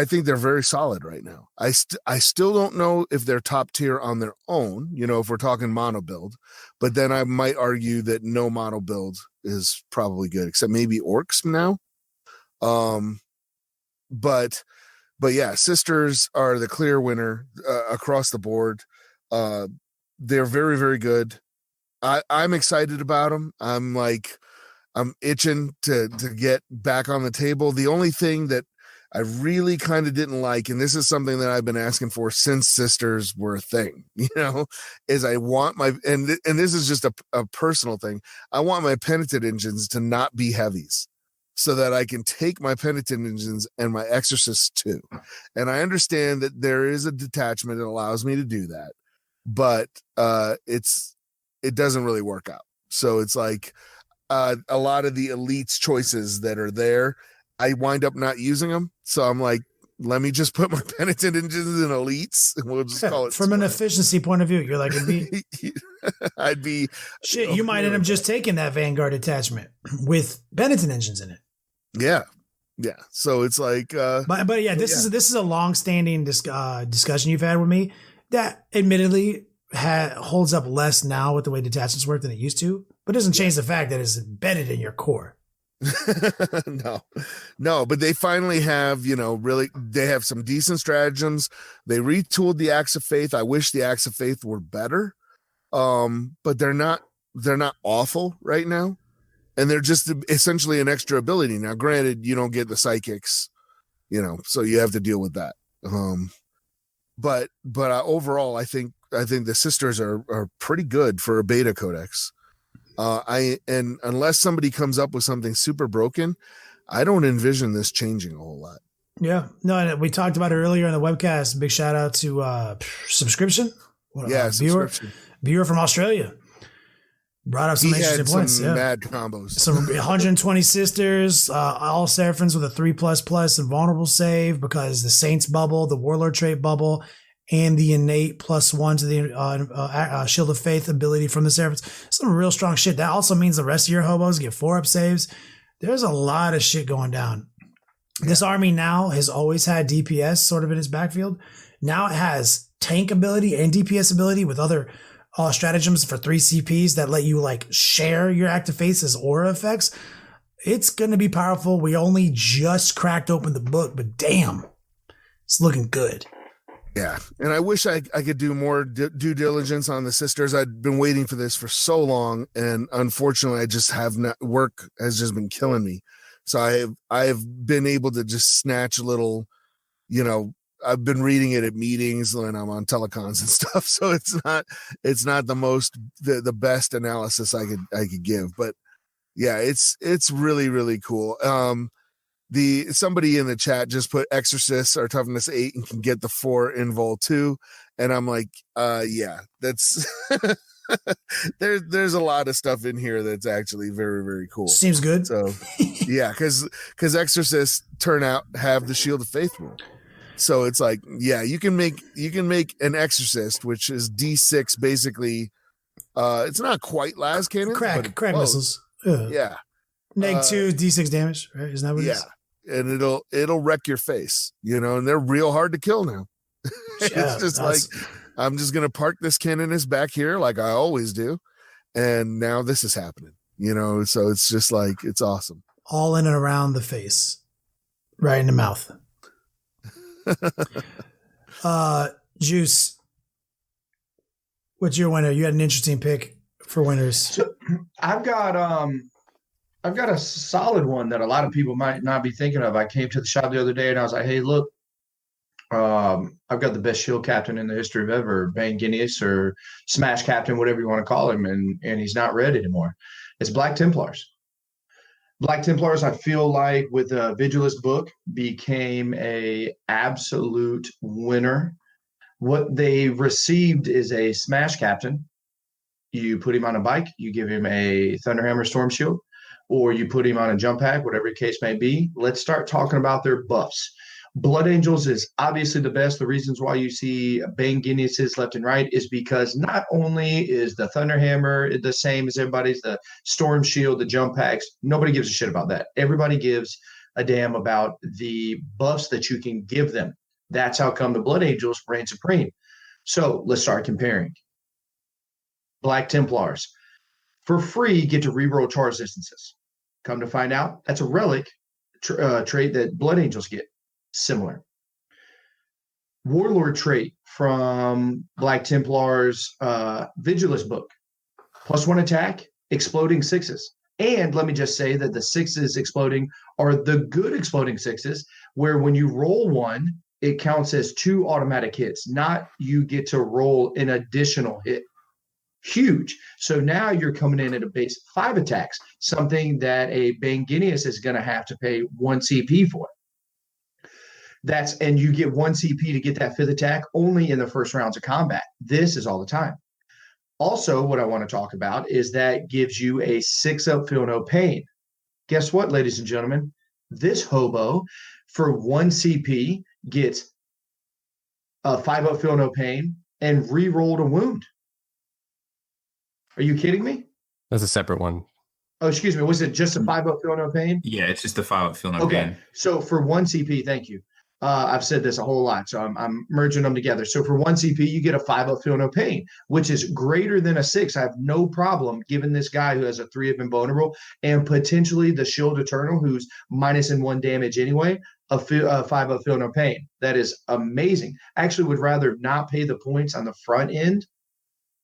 think they're very solid right now. I still don't know if they're top tier on their own, if we're talking mono build, but then I might argue that no mono build is probably good, except maybe orcs now. But yeah, sisters are the clear winner across the board. They're very, very good. I'm excited about them. I'm itching to get back on the table. The only thing that I really kind of didn't like, and this is something that I've been asking for since sisters were a thing, is I want and this is just a personal thing. I want my penitent engines to not be heavies so that I can take my penitent engines and my exorcists too. And I understand that there is a detachment that allows me to do that, but it doesn't really work out. So it's like, a lot of the elites choices that are there, I wind up not using them. So I'm like, let me just put my penitent engines in elites and we'll just call it from an efficiency point of view. You're like, I'd be shit. You might end up just taking that Vanguard attachment with penitent engines in it. Yeah. So it's like, but yeah, this is a long-standing discussion you've had with me that admittedly holds up less now with the way detachments work than it used to. But it doesn't change the fact that it's embedded in your core. No, but they finally have, really, they have some decent stratagems. They retooled the Axe of Faith. I wish the Axe of Faith were better. But they're not awful right now. And they're just essentially an extra ability. Now, granted, you don't get the psychics, so you have to deal with that. But overall, I think the sisters are pretty good for a beta codex. And unless somebody comes up with something super broken, I don't envision this changing a whole lot. Yeah, no, and we talked about it earlier in the webcast. Big shout out to subscription. Subscription. Viewer from Australia brought up some interesting points. Some mad combos. Some 120 sisters, all Seraphins with a 3++ and vulnerable save because the Saints bubble, the Warlord trait bubble, and the innate +1 to the Shield of Faith ability from the Seraphins. Some real strong shit. That also means the rest of your hobos get 4-up saves. There's a lot of shit going down. This army now has always had DPS sort of in its backfield. Now it has tank ability and DPS ability with other stratagems for 3 CPs that let you share your active faith as aura effects. It's going to be powerful. We only just cracked open the book, but damn, it's looking good. Yeah, and I wish I could do more due diligence on the sisters. I'd been waiting for this for so long, and unfortunately, I just have not. Work has just been killing me, so I have been able to just snatch a little. I've been reading it at meetings when I'm on telecons and stuff, so it's not the best analysis I could give, but yeah, it's really really cool. Somebody in the chat just put exorcists are toughness 8 and can get the 4 in Vol 2, and I'm like, yeah, that's there's a lot of stuff in here that's actually very very cool. Seems good. So yeah, because exorcists have the shield of faith rule, so it's like, yeah, you can make an exorcist, which is D6 basically. It's not quite las cannon, crack missiles. Yeah. -2 D6 damage, right? Isn't that what it is? And it'll wreck your face, and they're real hard to kill now. It's just like, I'm just gonna park this cannonist back here like I always do, and now this is happening, so it's just like, it's awesome. All in and around the face, right in the mouth. Juice, what's your winner? You had an interesting pick for winners. So I've got a solid one that a lot of people might not be thinking of. I came to the shop the other day and I was like, hey, look, I've got the best shield captain in the history of ever, Bane Guineas or Smash Captain, whatever you want to call him, and he's not red anymore. It's Black Templars. Black Templars, I feel like, with the Vigilist book, became a absolute winner. What they received is a Smash Captain. You put him on a bike, you give him a Thunderhammer Storm Shield, or you put him on a jump pack, whatever the case may be. Let's start talking about their buffs. Blood Angels is obviously the best. The reasons why you see Bane Guineas left and right is because not only is the Thunderhammer the same as everybody's, the Storm Shield, the jump packs, nobody gives a shit about that. Everybody gives a damn about the buffs that you can give them. That's how come the Blood Angels reign supreme. So let's start comparing. Black Templars, for free, get to reroll charge distances. Come to find out, that's a relic trait that Blood Angels get. Similar. Warlord trait from Black Templars Vigilist book. +1 attack, exploding 6s. And let me just say that the 6s exploding are the good exploding 6s, where when you roll one, it counts as 2 automatic hits, not you get to roll an additional hit. Huge. So now you're coming in at a base 5 attacks, something that a Bane Guineas is going to have to pay 1 CP for. And you get 1 CP to get that 5th attack only in the first rounds of combat. This is all the time. Also, what I want to talk about is that gives you a 6-up Feel No Pain. Guess what, ladies and gentlemen? This hobo for 1 CP gets a 5-up Feel No Pain and re-rolled a wound. Are you kidding me? That's a separate one. Oh, excuse me. Was it just a 5-up Feel No Pain? Yeah, it's just a 5-up Feel No Pain. Okay. So for 1 CP, thank you. I've said this a whole lot, so I'm merging them together. So for 1 CP, you get a 5-up Feel No Pain, which is greater than a 6. I have no problem giving this guy who has a 3-up Invulnerable and potentially the Shield Eternal, who's -1 damage anyway, a 5-up Feel No Pain. That is amazing. I actually would rather not pay the points on the front end,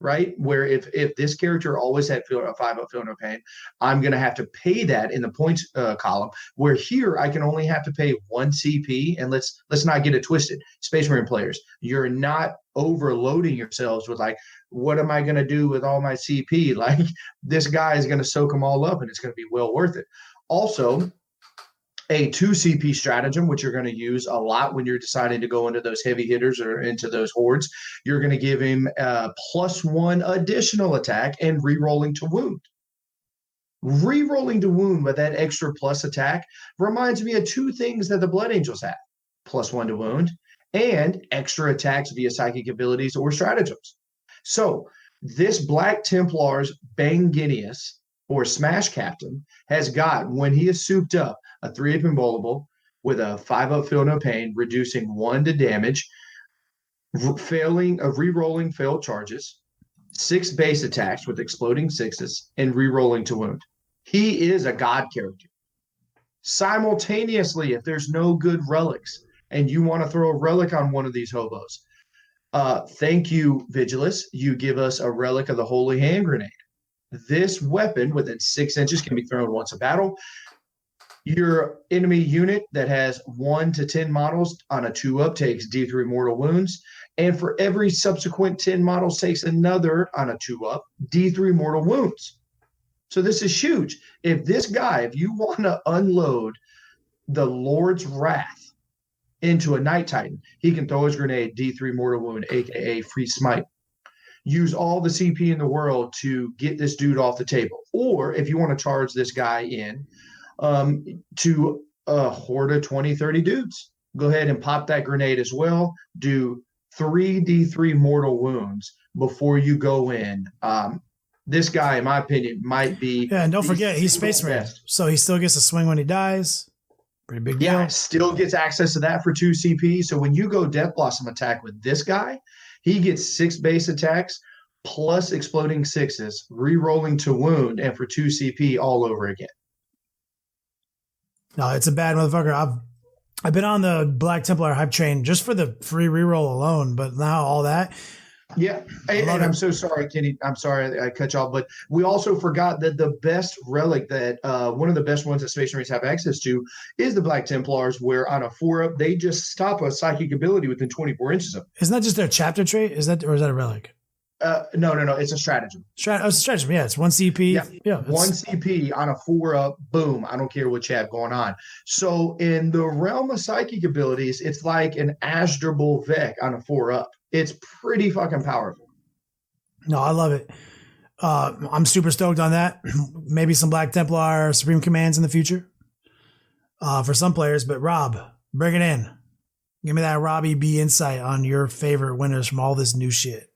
right? Where if this character always had a 5-up Feel No Pain, I'm going to have to pay that in the points column, where here I can only have to pay 1 CP. And let's not get it twisted. Space Marine players, you're not overloading yourselves with like, what am I going to do with all my CP? Like, this guy is going to soak them all up and it's going to be well worth it. Also, a 2 CP stratagem, which you're going to use a lot when you're deciding to go into those heavy hitters or into those hordes. You're going to give him a +1 additional attack and re-rolling to wound. Re-rolling to wound with that extra plus attack reminds me of 2 things that the Blood Angels have. +1 to wound and extra attacks via psychic abilities or stratagems. So this Black Templars Bane Guineas or Smash Captain has got, when he is souped up, a 3-up Invulnerable with a 5-up Feel No Pain, reducing 1 to damage, re-rolling failed charges, 6 base attacks with exploding 6s, and re-rolling to wound. He is a god character. Simultaneously, if there's no good relics and you want to throw a relic on one of these hobos, Thank you, Vigilus. You give us a relic of the Holy Hand Grenade. This weapon within 6 inches can be thrown once a battle. Your enemy unit that has 1 to 10 models on a 2-up takes D3 mortal wounds. And for every subsequent 10 models takes another on a 2-up, D3 mortal wounds. So this is huge. If you want to unload the Lord's Wrath into a Night Titan, he can throw his grenade, D3 mortal wound, aka free smite. Use all the CP in the world to get this dude off the table. Or if you want to charge this guy in to a horde of 20, 30 dudes, go ahead and pop that grenade as well. Do 3d3 mortal wounds before you go in. This guy, in my opinion, might be. Yeah, and don't forget, he's Space Marine, so he still gets a swing when he dies. Pretty big deal. Yeah, still gets access to that for 2 CP. So when you go Death Blossom attack with this guy, he gets 6 base attacks plus exploding 6s, re-rolling to wound, and for 2 CP all over again. No, it's a bad motherfucker. I've been on the Black Templar hype train just for the free reroll alone, but now all that. Yeah, and I'm so sorry, Kenny. I'm sorry I cut you off, but we also forgot that the best relic that one of the best ones that Space Marines have access to is the Black Templars, where on a 4-up, they just stop a psychic ability within 24 inches of them. Isn't that just their chapter trait? Or is that a relic? No. It's a stratagem. It's a stratagem. Yeah, it's 1 CP. Yeah, 1 CP on a 4-up. Boom. I don't care what you have going on. So in the realm of psychic abilities, it's like an Asdrubal Vec on a 4-up. It's pretty fucking powerful. No, I love it. I'm super stoked on that. Maybe some Black Templar Supreme Commands in the future for some players. But Rob, bring it in. Give me that Robbie B insight on your favorite winners from all this new shit.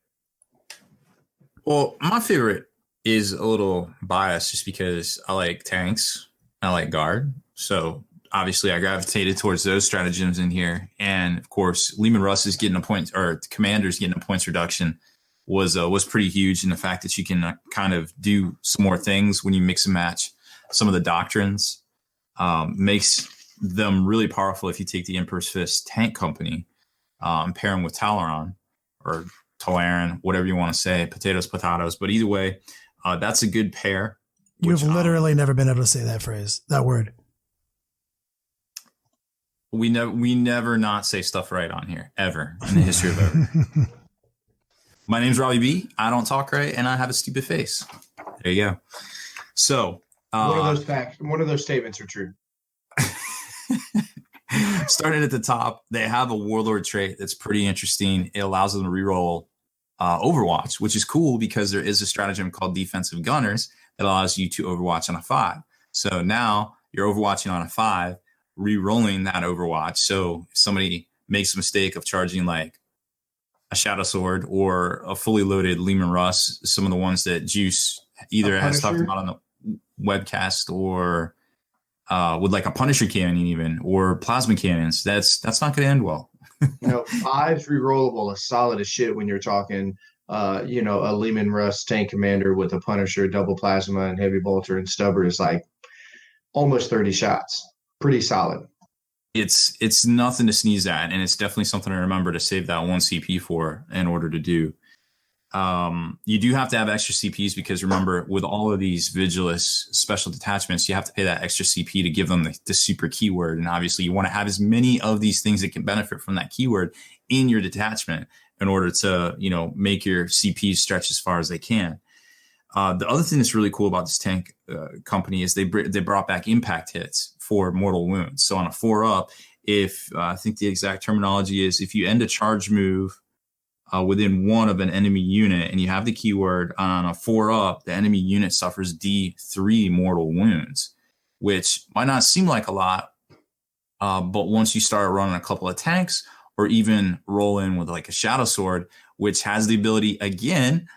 Well, my favorite is a little biased just because I like tanks. I like guard. So obviously I gravitated towards those stratagems in here. And of course, Lehman Russ is getting a point, or Commander's getting a points reduction was pretty huge. And the fact that you can kind of do some more things when you mix and match some of the doctrines makes them really powerful if you take the Emperor's Fist Tank Company, pair them with Talaron or Talaran, whatever you want to say, potatoes. But either way, that's a good pair. You've literally never been able to say that word. We never not say stuff right on here, ever, in the history of ever. My name's Robbie B. I don't talk right, and I have a stupid face. There you go. So one of those facts, one of those statements are true. Starting at the top, they have a Warlord trait that's pretty interesting. It allows them to reroll Overwatch, which is cool because there is a stratagem called Defensive Gunners that allows you to Overwatch on a 5. So now you're Overwatching on a 5, re-rolling that Overwatch. So if somebody makes a mistake of charging like a Shadow Sword or a fully loaded Lehman Russ, some of the ones that Juice either has talked about on the webcast or with like a Punisher cannon even, or plasma cannons, that's not going to end well. 5's rerollable is solid as shit when you're talking a Lehman Russ tank commander with a Punisher, double plasma, and heavy bolter and stubber is like almost 30 shots. Pretty solid. It's nothing to sneeze at, and it's definitely something to remember to save that 1 CP for in order to do. You do have to have extra CPs because remember, with all of these Vigilus special detachments, you have to pay that extra CP to give them the super keyword. And obviously you want to have as many of these things that can benefit from that keyword in your detachment in order to, make your CPs stretch as far as they can. The other thing that's really cool about this tank company is they brought back impact hits for mortal wounds. So on a 4-up, if I think the exact terminology is if you end a charge move within 1 of an enemy unit and you have the keyword on a 4-up, the enemy unit suffers D3 mortal wounds, which might not seem like a lot, but once you start running a couple of tanks or even roll in with like a Shadow Sword, which has the ability again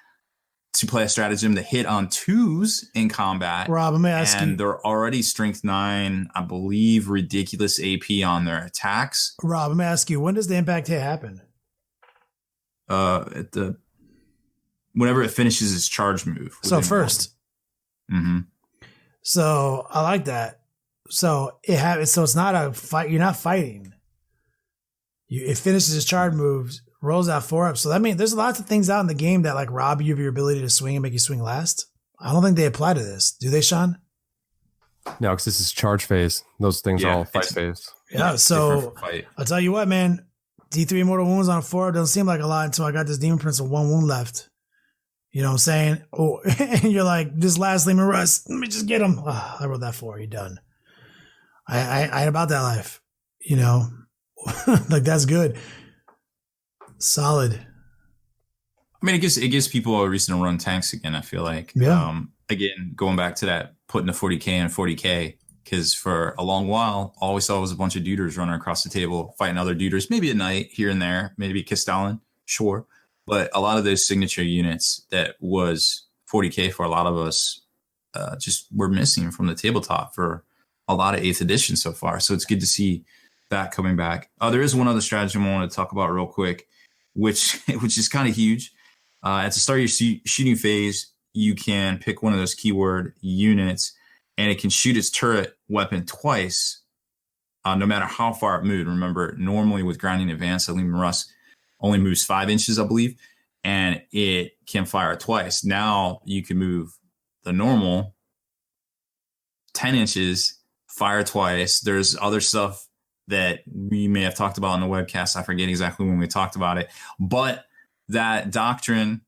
to play a stratagem to hit on 2s in combat. Rob, let me ask you. And they're already strength 9, I believe, ridiculous AP on their attacks. Rob, let me ask you, when does the impact hit happen? Whenever it finishes its charge move. So first. Mm-hmm. So I like that. So it's not a fight. You're not fighting. It finishes its charge moves Rolls that 4 up. So that means there's lots of things out in the game that like rob you of your ability to swing and make you swing last. I don't think they apply to this. Do they, Sean? No, because this is charge phase. Those things are all fight phase. Yeah, so I'll tell you what, man. D3 mortal wounds on a 4 doesn't seem like a lot until I got this Demon Prince with 1 wound left. You know what I'm saying? Oh, and you're like, this last Lehman Russ, let me just get him. Oh, I wrote that 4. You're done. I ain't about that life. You know, like that's good. Solid. I mean, it gives people a reason to run tanks again. I feel like, again, going back to that, putting the 40K and 40K, because for a long while, all we saw was a bunch of duders running across the table, fighting other duders, maybe at night here and there, maybe Castellan, sure. But a lot of those signature units that was 40K for a lot of us just were missing from the tabletop for a lot of 8th edition so far. So it's good to see that coming back. There is one other strategy I want to talk about real quick, which is kind of huge. At the start of your shooting phase, you can pick one of those keyword units, and it can shoot its turret weapon twice, no matter how far it moved. Remember, normally with Grinding Advance, Lehman Russ only moves 5 inches, I believe, and it can fire it twice. Now you can move the normal 10 inches, fire twice. There's other stuff that we may have talked about in the webcast. I forget exactly when we talked about it, but that doctrine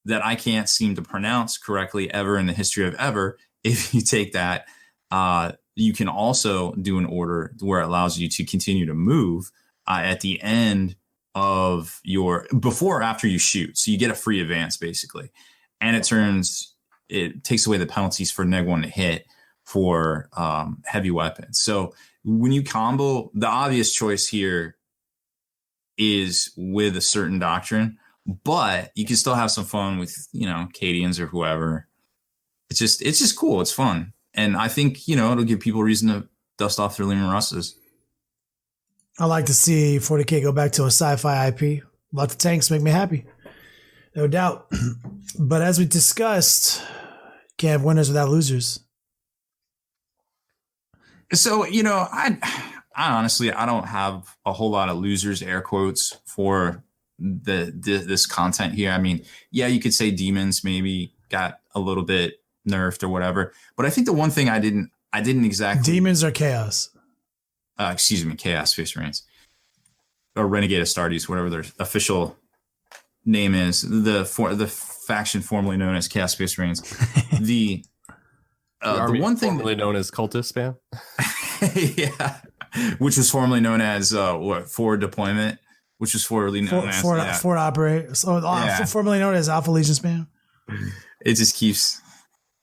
that I can't seem to pronounce correctly ever in the history of ever, if you take that, you can also do an order where it allows you to continue to move at the end of your, before or after you shoot. So you get a free advance basically. And it takes away the penalties for -1 to hit for heavy weapons. So when you combo, the obvious choice here is with a certain doctrine, but you can still have some fun with, Cadians or whoever. It's just cool. It's fun. And I think, it'll give people a reason to dust off their Lehman Russes. I like to see 40K go back to a sci-fi IP. Lots of tanks make me happy. No doubt. But as we discussed, you can't have winners without losers. So, I honestly, I don't have a whole lot of losers, air quotes, for this content here. I mean, yeah, you could say demons maybe got a little bit nerfed or whatever, but I think the one thing I didn't exactly. Demons or chaos? Chaos Space Marines or Renegade Astartes, whatever their official name is. The faction formerly known as Chaos Space Marines. The one thing formerly known as cultist spam. Yeah, which was formerly known as Fore deployment, which was formerly known as Ford operate. So formerly known as Alpha Legion spam. It just keeps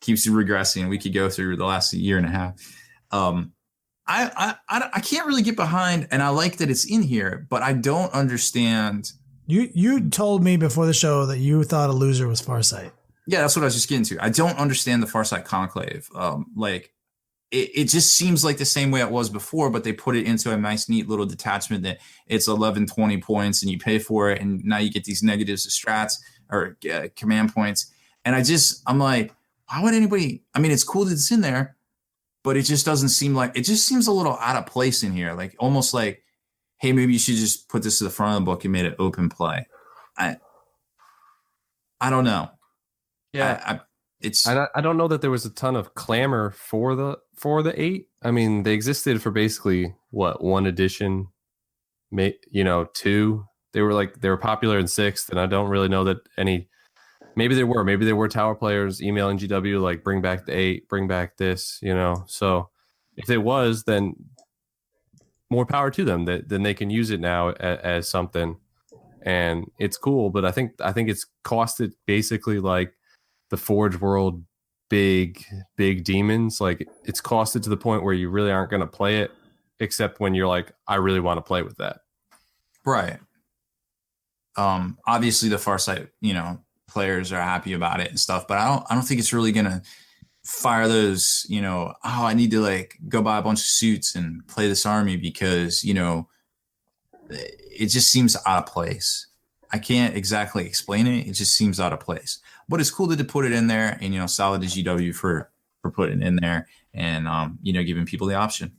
regressing. We could go through the last year and a half. I can't really get behind, and I like that it's in here, but I don't understand. You told me before the show that you thought a loser was Farsight. Yeah, that's what I was just getting to. I don't understand the Farsight Conclave. It just seems like the same way it was before, but they put it into a nice, neat little detachment that it's 11, 20 points, and you pay for it, and now you get these negatives of strats or command points. And I'm like, why would anybody? I mean, it's cool that it's in there, but it just doesn't seem like, it just seems a little out of place in here. Like almost like, hey, maybe you should just put this to the front of the book and made it open play. I don't know. Yeah, I don't know that there was a ton of clamor for the 8. I mean, they existed for basically one edition, 2. They were popular in 6th, and I don't really know that any. Maybe they were tower players emailing GW like, bring back the 8, bring back this, So if it was, then more power to them. Then they can use it now as something, and it's cool. But I think it's costed basically like the Forge World big demons. Like it's costed to the point where you really aren't going to play it, except when you're like, I really want to play with that. Right. Obviously the Farsight, players are happy about it and stuff, but I don't think it's really going to fire those, I need to like go buy a bunch of suits and play this army because, it just seems out of place. I can't exactly explain it. It just seems out of place, but it's cool to put it in there, and, solid to GW for putting it in there and, giving people the option.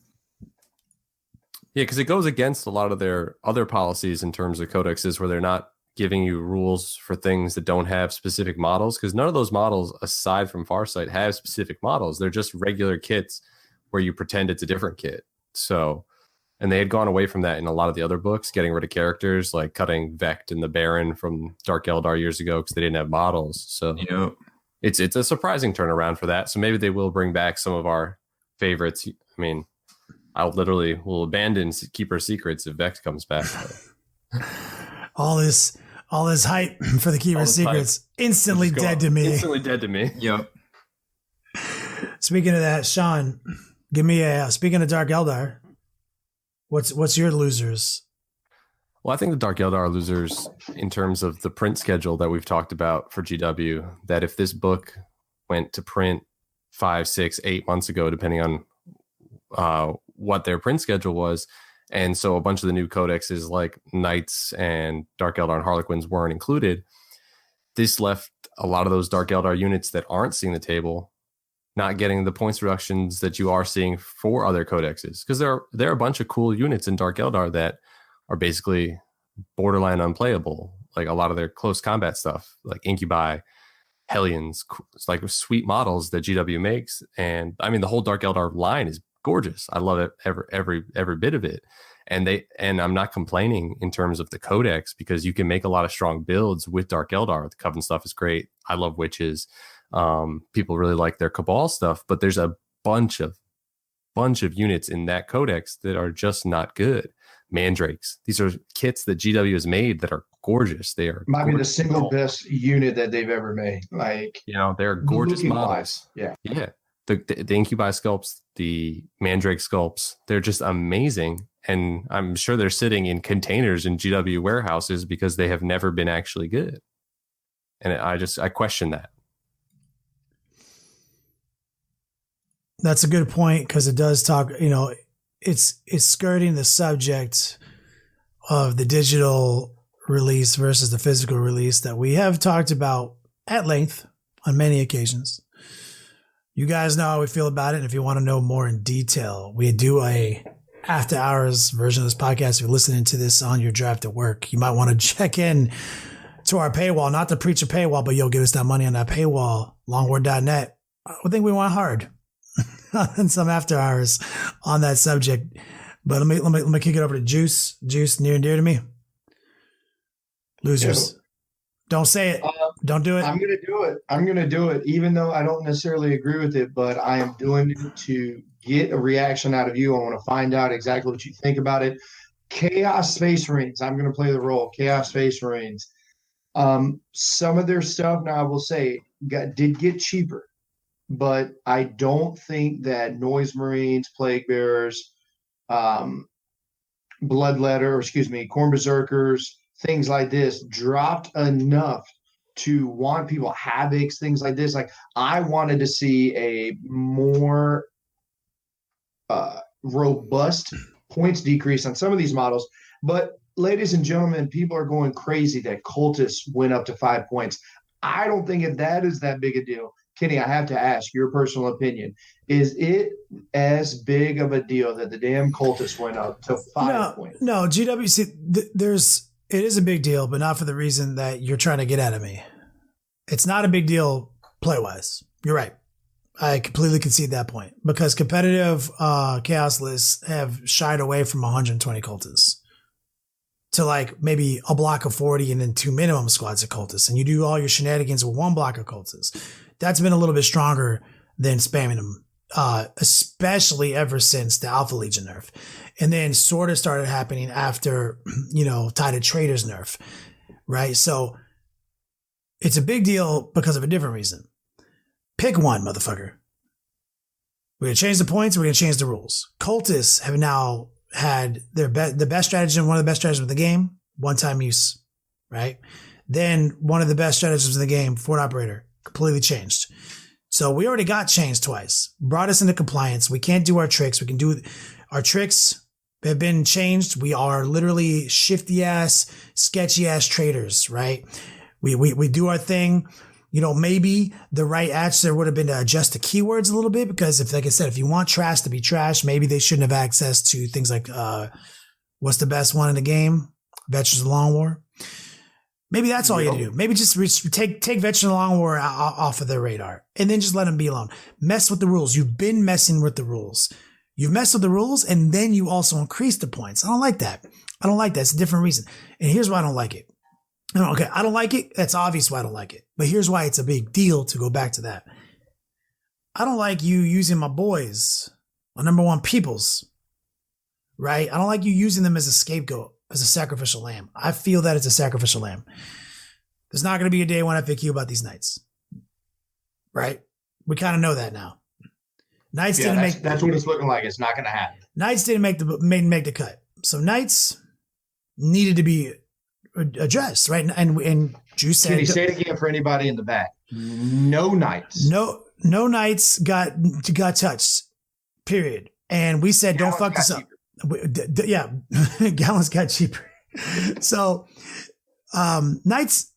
Yeah, because it goes against a lot of their other policies in terms of codexes where they're not giving you rules for things that don't have specific models, because none of those models, aside from Farsight, have specific models. They're just regular kits where you pretend it's a different kit. So, and they had gone away from that in a lot of the other books, getting rid of characters, like cutting Vect and the Baron from Dark Eldar years ago because they didn't have models. So it's a surprising turnaround for that. So maybe they will bring back some of our favorites. I mean, will abandon Keeper Secrets if Vex comes back. all this hype for the Keeper Secrets instantly dead to me. Instantly dead to me. Yep. Speaking of that, Sean, give me speaking of Dark Eldar, what's your losers? Well, I think the Dark Eldar are losers in terms of the print schedule that we've talked about for GW, that if this book went to print 5, 6, 8 months ago, depending on what their print schedule was, and so a bunch of the new codexes like Knights and Dark Eldar and Harlequins weren't included, this left a lot of those Dark Eldar units that aren't seeing the table not getting the points reductions that you are seeing for other codexes, because there are a bunch of cool units in Dark Eldar that are basically borderline unplayable, like a lot of their close combat stuff, like Incubi, Hellions, like sweet models that GW makes. And I mean, the whole Dark Eldar line is gorgeous. I love it, every bit of it. And I'm not complaining in terms of the codex, because you can make a lot of strong builds with Dark Eldar. The Coven stuff is great. I love witches. People really like their Cabal stuff, but there's a bunch of units in that codex that are just not good. Mandrakes. These are kits that GW has made that are gorgeous. They are might be the single best unit that they've ever made. Like, they're gorgeous models. Yeah. The Incubi sculpts, the Mandrake sculpts, they're just amazing. And I'm sure they're sitting in containers in GW warehouses because they have never been actually good. And I question that. That's a good point, because it does talk, it's skirting the subject of the digital release versus the physical release that we have talked about at length on many occasions. You guys know how we feel about it. And if you want to know more in detail, we do a after hours version of this podcast. If you're listening to this on your drive to work, you might want to check in to our paywall, not to preach a paywall, but you'll give us that money on that paywall, longword.net. I think we went hard on some after hours on that subject. But let me kick it over to Juice. Juice, near and dear to me. Losers. Yeah. Don't say it. Don't do it. I'm going to do it, even though I don't necessarily agree with it, but I am doing it to get a reaction out of you. I want to find out exactly what you think about it. Chaos Space Marines. I'm going to play the role. Chaos Space Marines. Some of their stuff, now I will say, did get cheaper, but I don't think that Noise Marines, Plague Bearers, Corn Berserkers, things like this dropped enough to want people, Havocs, things like this. Like, I wanted to see a more robust points decrease on some of these models. But ladies and gentlemen, people are going crazy that Cultists went up to 5 points. I don't think that is that big a deal. Kenny, I have to ask your personal opinion. Is it as big of a deal that the damn Cultists went up to 5 points? No, GWC, it is a big deal, but not for the reason that you're trying to get out of me. It's not a big deal play-wise. You're right. I completely concede that point, because competitive chaos lists have shied away from 120 cultists to like maybe a block of 40 and then 2 minimum squads of cultists. And you do all your shenanigans with 1 block of cultists. That's been a little bit stronger than spamming them, especially ever since the Alpha Legion nerf. And then sort of started happening after, Tided Traders nerf, right? So it's a big deal because of a different reason. Pick one, motherfucker. We're going to change the points. We're going to change the rules. Cultists have now had the best strategy, one of the best strategies of the game, one-time use, right? Then one of the best strategies of the game, Fort Operator, completely changed. So we already got changed twice. Brought us into compliance. We can't do our tricks. We can do our tricks have been changed. We are literally shifty ass, sketchy ass traders, right? We do our thing. Maybe the right answer would have been to adjust the keywords a little bit, because if, like I said, if you want trash to be trash, maybe they shouldn't have access to things like, what's the best one in the game? Veterans of the Long War. Maybe that's all you have to do. Maybe just take Veterans of the Long War off of their radar and then just let them be alone. Mess with the rules. You've been messing with the rules. You've messed with the rules, and then you also increase the points. I don't like that. It's a different reason. And here's why I don't like it. Okay, I don't like it. That's obvious why I don't like it. But here's why it's a big deal, to go back to that. I don't like you using my boys, my number one peoples, right? I don't like you using them as a scapegoat, as a sacrificial lamb. I feel that it's a sacrificial lamb. There's not going to be a day one FAQ about these knights, right? We kind of know that now. Knights didn't make. That's what it's looking like. It's not going to happen. Knights didn't make the cut. So knights needed to be addressed, right? And Drew said, can you say it again for anybody in the back? No knights. No knights got touched. Period. And we said, don't fuck this up. Yeah, gallons got cheaper. So, knights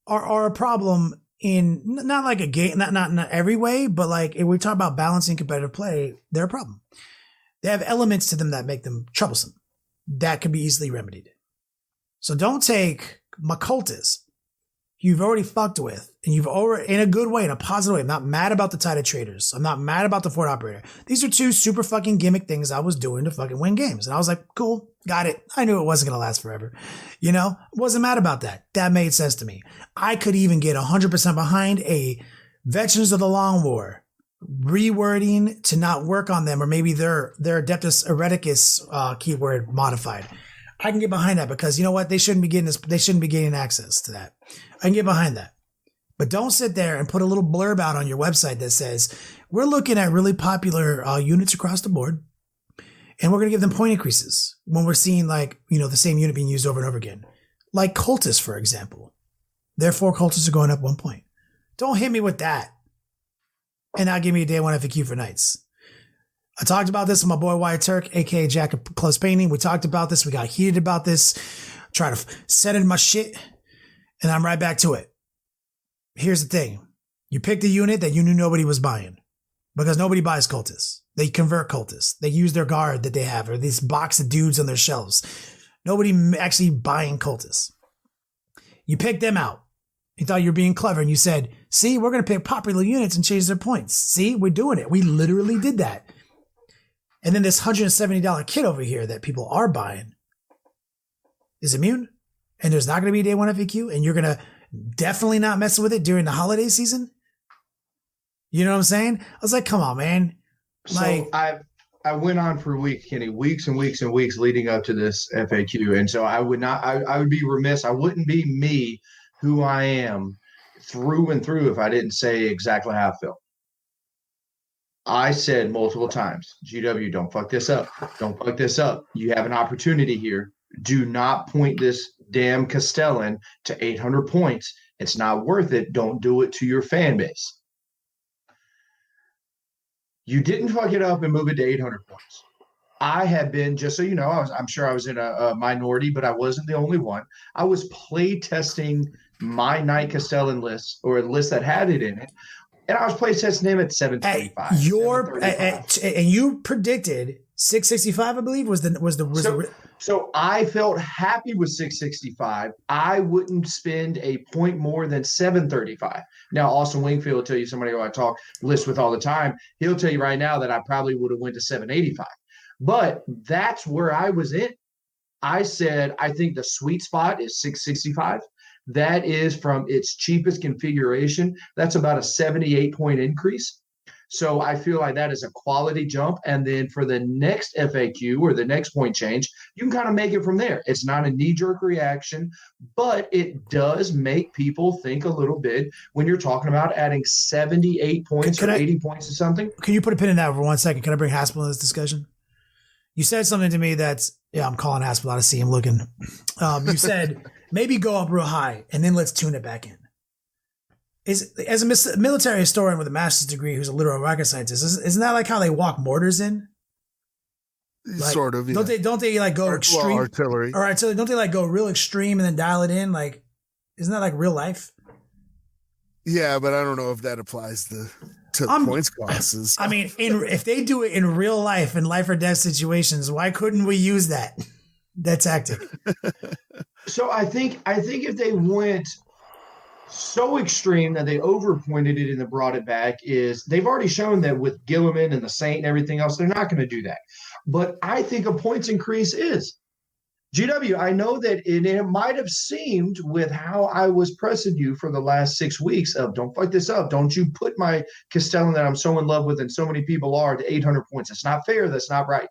are a problem in not like a game, not every way, but like if we talk about balancing competitive play, they're a problem. They have elements to them that make them troublesome. That can be easily remedied. So don't take my cultists you've already fucked with, and you've already, in a good way, in a positive way. I'm not mad about the Tided Traders. I'm not mad about the Fort Operator. These are two super fucking gimmick things I was doing to fucking win games. And I was like, cool, got it. I knew it wasn't going to last forever. Wasn't mad about that. That made sense to me. I could even get 100% behind a Veterans of the Long War rewording to not work on them, or maybe their Adeptus Hereticus keyword modified. I can get behind that, because you know what? They shouldn't be getting access to that. I can get behind that. But don't sit there and put a little blurb out on your website that says, we're looking at really popular units across the board, and we're going to give them point increases when we're seeing the same unit being used over and over again. Like cultists, for example. Therefore, cultists are going up 1 point. Don't hit me with that. And now give me a day one FAQ for knights. I talked about this with my boy Wyatt Turk, aka Jack of Close Painting. We talked about this. We got heated about this. Try to set in my shit. And I'm right back to it. Here's the thing. You picked a unit that you knew nobody was buying, because nobody buys cultists. They convert cultists. They use their guard that they have, or this box of dudes on their shelves. Nobody actually buying cultists. You picked them out. You thought you were being clever, and you said, see, we're going to pick popular units and change their points. See, we're doing it. We literally did that. And then this $170 kit over here that people are buying is immune. And there's not going to be a day one FAQ, and you're going to definitely not mess with it during the holiday season. You know what I'm saying? I was like, come on, man. So I went on for weeks, Kenny, weeks and weeks and weeks leading up to this FAQ. And so I would be remiss. I wouldn't be me, who I am through and through, if I didn't say exactly how I felt. I said multiple times, GW, don't fuck this up. Don't fuck this up. You have an opportunity here. Do not point this damn Castellan to 800 points. It's not worth it. Don't do it to your fan base. You didn't fuck it up and move it to 800 points. I have been, just so you know, I'm sure I was in a minority, but I wasn't the only one. I was play testing my Knight Castellan list, or a list that had it in it, and I was play testing him at 725. And you predicted 665, I believe, was the. So I felt happy with 665. I wouldn't spend a point more than 735. Now, Austin Wingfield will tell you, somebody who I talk list with all the time, he'll tell you right now that I probably would have went to 785. But that's where I was in. I said, I think the sweet spot is 665. That is from its cheapest configuration. That's about a 78-point increase. So I feel like that is a quality jump. And then for the next FAQ, or the next point change, you can kind of make it from there. It's not a knee-jerk reaction, but it does make people think a little bit when you're talking about adding 78 points or 80 points to something. Can you put a pin in that for 1 second? Can I bring Haspil in this discussion? You said something to me that's, I'm calling Haspil out. I see him looking. You said maybe go up real high and then let's tune it back in. As a military historian with a master's degree who's a literal rocket scientist, isn't that like how they walk mortars in? Like, sort of, yeah. Don't they like go extreme? Well, artillery. All right, so don't they like go real extreme and then dial it in? Like, isn't that like real life? Yeah, but I don't know if that applies to points costs. I mean, if they do it in real life, in life or death situations, why couldn't we use that tactic? So I think if they went so extreme that they overpointed it and they brought it back, is they've already shown that with Gilliman and the Saint and everything else, they're not going to do that. But I think a points increase is. GW, I know that it might have seemed with how I was pressing you for the last 6 weeks of don't fight this up. Don't you put my Castellan that I'm so in love with and so many people are to 800 points. It's not fair. That's not right.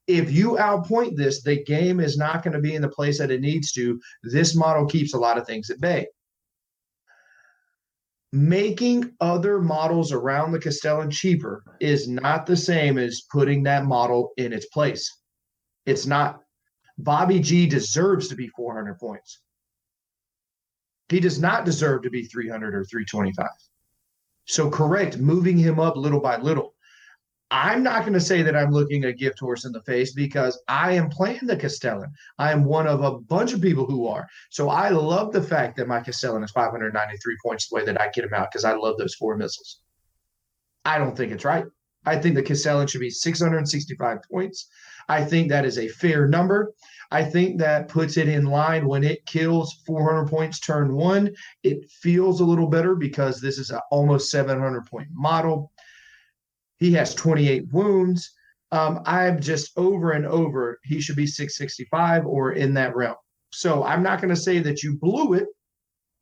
If you outpoint this, the game is not going to be in the place that it needs to. This model keeps a lot of things at bay. Making other models around the Castellan cheaper is not the same as putting that model in its place. It's not. Bobby G deserves to be 400 points. He does not deserve to be 300 or 325. So correct, moving him up little by little. I'm not going to say that I'm looking a gift horse in the face because I am playing the Castellan. I am one of a bunch of people who are. So I love the fact that my Castellan is 593 points the way that I get him out because I love those 4 missiles. I don't think it's right. I think the Castellan should be 665 points. I think that is a fair number. I think that puts it in line when it kills 400 points turn 1. It feels a little better because this is an almost 700 point model. He has 28 wounds. I'm just over and over. He should be 665 or in that realm. So I'm not going to say that you blew it.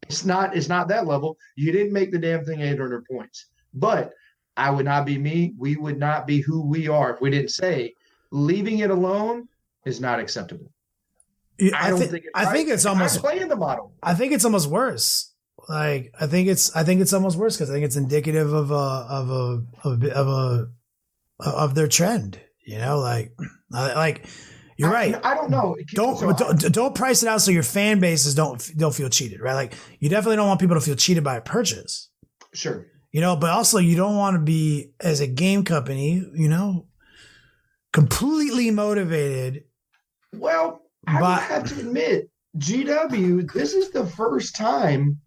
It's not that level. You didn't make the damn thing 800 points. But I would not be me. We would not be who we are if we didn't say leaving it alone is not acceptable. I think it's almost playing the model. I think it's almost worse. Like I think it's almost worse because I think it's indicative of their trend. You know, like you're right. I don't know. Don't price it out so your fan bases don't feel cheated, right? Like you definitely don't want people to feel cheated by a purchase. Sure. You know, but also you don't want to be, as a game company, you know, completely motivated. Well, I would have to admit, GW, this is the first time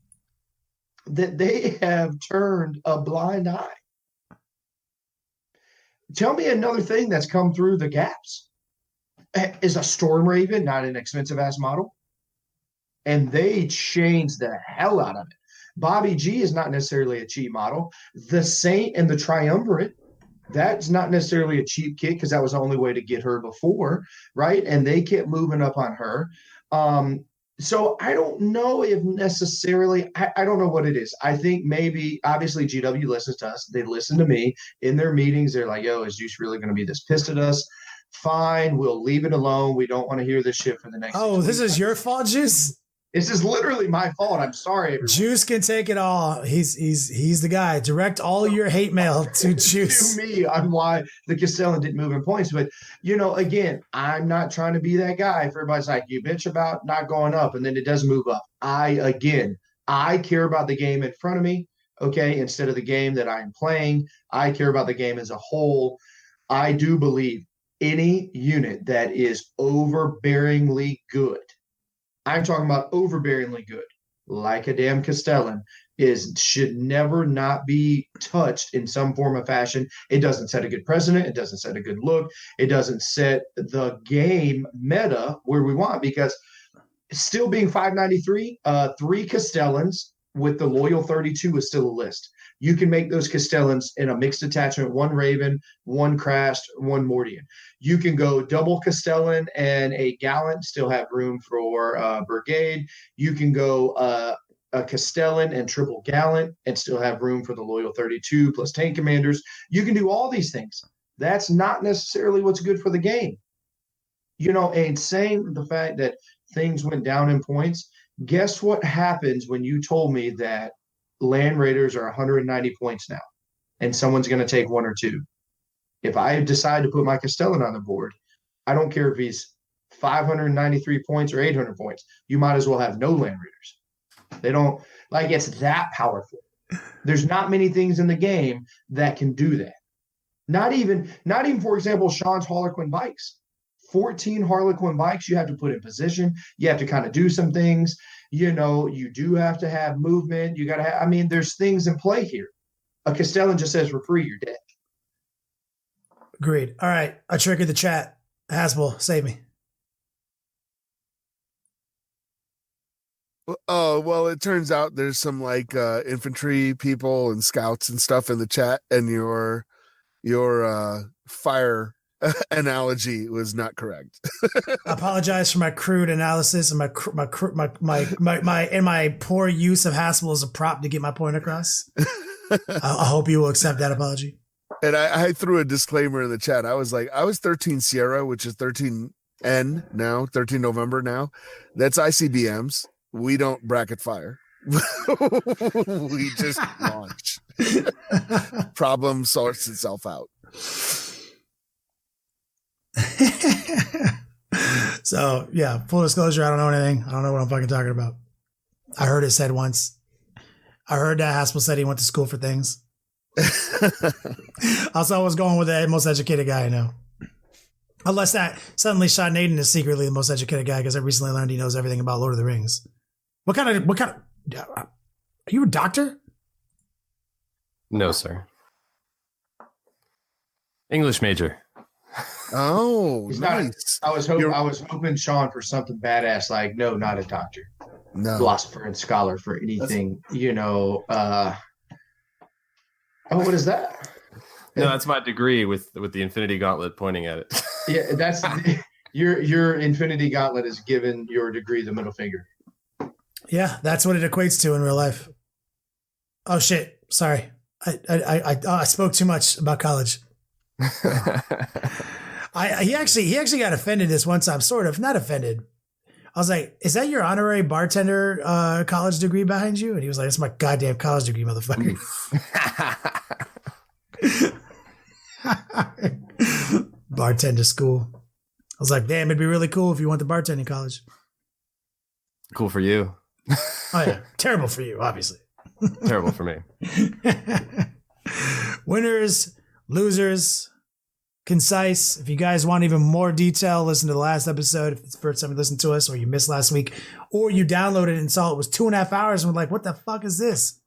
that they have turned a blind eye. Tell me another thing that's come through the gaps. Is a Storm Raven not an expensive ass model? And they changed the hell out of it. Bobby G is not necessarily a cheap model. The Saint and the Triumvirate, that's not necessarily a cheap kit because that was the only way to get her before, right? And they kept moving up on her. So I don't know if necessarily, I don't know what it is. I think maybe, obviously, GW listens to us. They listen to me in their meetings. They're like, yo, is Juice really going to be this pissed at us? Fine, we'll leave it alone. We don't want to hear this shit for the next. Oh, this is your fault, Juice? This is literally my fault. I'm sorry. Everyone. Juice can take it all. He's the guy. Direct all your hate mail to Juice. To me on why the Castellan didn't move in points. But, you know, again, I'm not trying to be that guy. If everybody's like, you bitch about not going up, and then it does move up. I care about the game in front of me, okay, instead of the game that I'm playing. I care about the game as a whole. I do believe any unit that is overbearingly good, I'm talking about overbearingly good, like a damn Castellan, should never not be touched in some form of fashion. It doesn't set a good precedent. It doesn't set a good look. It doesn't set the game meta where we want, because still being 593, 3 Castellans with the Loyal 32 is still a list. You can make those Castellans in a mixed attachment, 1 Raven, 1 Crashed, 1 Mordian. You can go double Castellan and a Gallant, still have room for Brigade. You can go a Castellan and triple Gallant and still have room for the Loyal 32 plus tank commanders. You can do all these things. That's not necessarily what's good for the game. You know, and saying the fact that things went down in points, guess what happens when you told me that Land Raiders are 190 points now, and someone's going to take 1 or 2. If I decide to put my Castellan on the board, I don't care if he's 593 points or 800 points. You might as well have no Land Raiders. They don't, like, it's that powerful. There's not many things in the game that can do that. Not even, for example, Sean's Harlequin bikes. 14 Harlequin bikes you have to put in position. You have to kind of do some things. You do have to have movement. You got to have, I mean, there's things in play here. A Castellan just says, we're free, you're dead. Agreed. All right. I triggered the chat. Haspil, save me. Oh, well, it turns out there's some like infantry people and scouts and stuff in the chat, and your fire analogy was not correct. I apologize for my crude analysis and my poor use of Haspil as a prop to get my point across. I hope you will accept that apology. And I threw a disclaimer in the chat. I was like, I was 13 Sierra, which is 13N now, 13 November now. That's ICBMs. We don't bracket fire. We just launch. Problem sorts itself out. So, yeah, full disclosure, I don't know anything. I don't know what I'm fucking talking about. I heard it said once. I heard that Haspil said he went to school for things. Also, I was going with the most educated guy I know. Unless that suddenly Sean Naden is secretly the most educated guy because I recently learned he knows everything about Lord of the Rings. What kind of, are you a doctor? No, sir. English major. Oh, He's nice. I was hoping Sean for something badass, like, no, not a doctor. No. Philosopher and scholar for anything, what is that? No, that's my degree with the Infinity Gauntlet pointing at it. Yeah, that's your Infinity Gauntlet is giving your degree the middle finger. Yeah, that's what it equates to in real life. Oh shit! Sorry, I spoke too much about college. He actually got offended this one time, sort of, not offended. I was like, "Is that your honorary bartender college degree behind you?" And he was like, "It's my goddamn college degree, motherfucker." Bartender school. I was like, "Damn, it'd be really cool if you went to bartending college." Cool for you. Oh yeah, terrible for you, obviously. Terrible for me. Winners, losers, concise. If you guys want even more detail, listen to the last episode. If it's the first time you listened to us, or you missed last week, or you downloaded it and saw it was 2.5 hours and were like, what the fuck is this?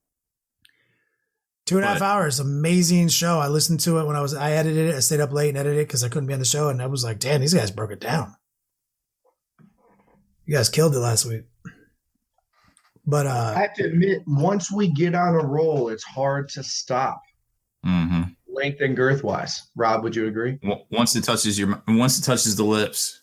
2.5 hours, amazing show. I listened to it when I edited it. I stayed up late and edited it because I couldn't be on the show. And I was like, damn, these guys broke it down. You guys killed it last week. But I have to admit, once we get on a roll, it's hard to stop. Mm-hmm. Length and girth wise. Rob, would you agree? Once it touches the lips.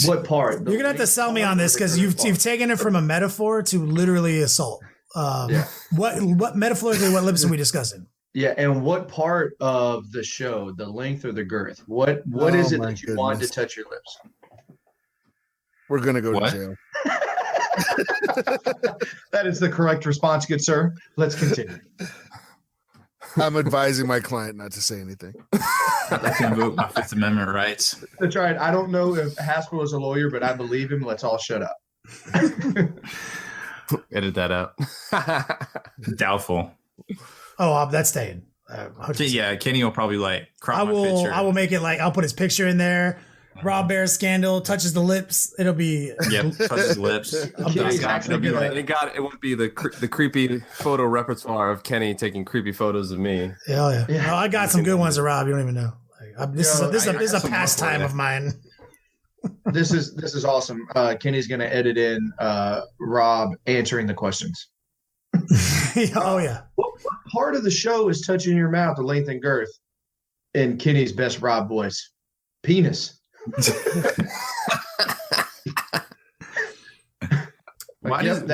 What part? You're gonna have to sell me on this because you've taken it from a metaphor to literally assault. Yeah. What metaphorically? What lips are we discussing? Yeah, and what part of the show, the length or the girth? What is it that you want to touch your lips? We're gonna go to jail. That is the correct response, good sir. Let's continue. I'm advising my client not to say anything. I can invoke my Fifth Amendment rights. That's right. I don't know if Haspil is a lawyer, but I believe him. Let's all shut up. Edit that out. Doubtful. Oh, that's staying. Yeah, Kenny will probably crop my picture. I will make it I'll put his picture in there. Rob Baer scandal touches the lips. It'll be touches the lips. It would be the creepy photo repertoire of Kenny taking creepy photos of me. Hell yeah. No, I got some good ones of Rob. You don't even know. This is a pastime of mine. This is awesome. Kenny's gonna edit in Rob answering the questions. Oh yeah. What part of the show is touching your mouth, the length and girth, in Kenny's best Rob voice? Penis. Why don't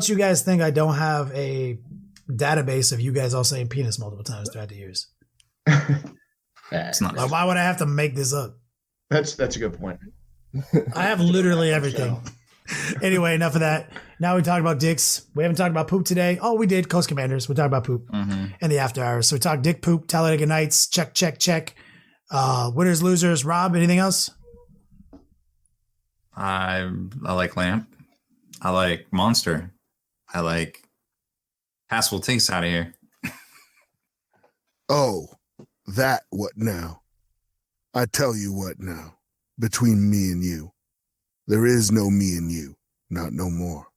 you guys think I don't have a database of you guys all saying penis multiple times throughout the years? It's not. Why would I have to make this up? That's a good point. I have literally everything. Anyway, enough of that. Now we talked about dicks. We haven't talked about poop today. Oh, we did. Coast Commanders. We talked about poop in the after hours. So we talked dick, poop, Talladega Nights. Check. Winners, losers. Rob, anything else? I like Lamp. I like Monster. I like Haspil. Take us out of here. Oh, that what now? I tell you what now. between me and you. There is no me and you, not no more.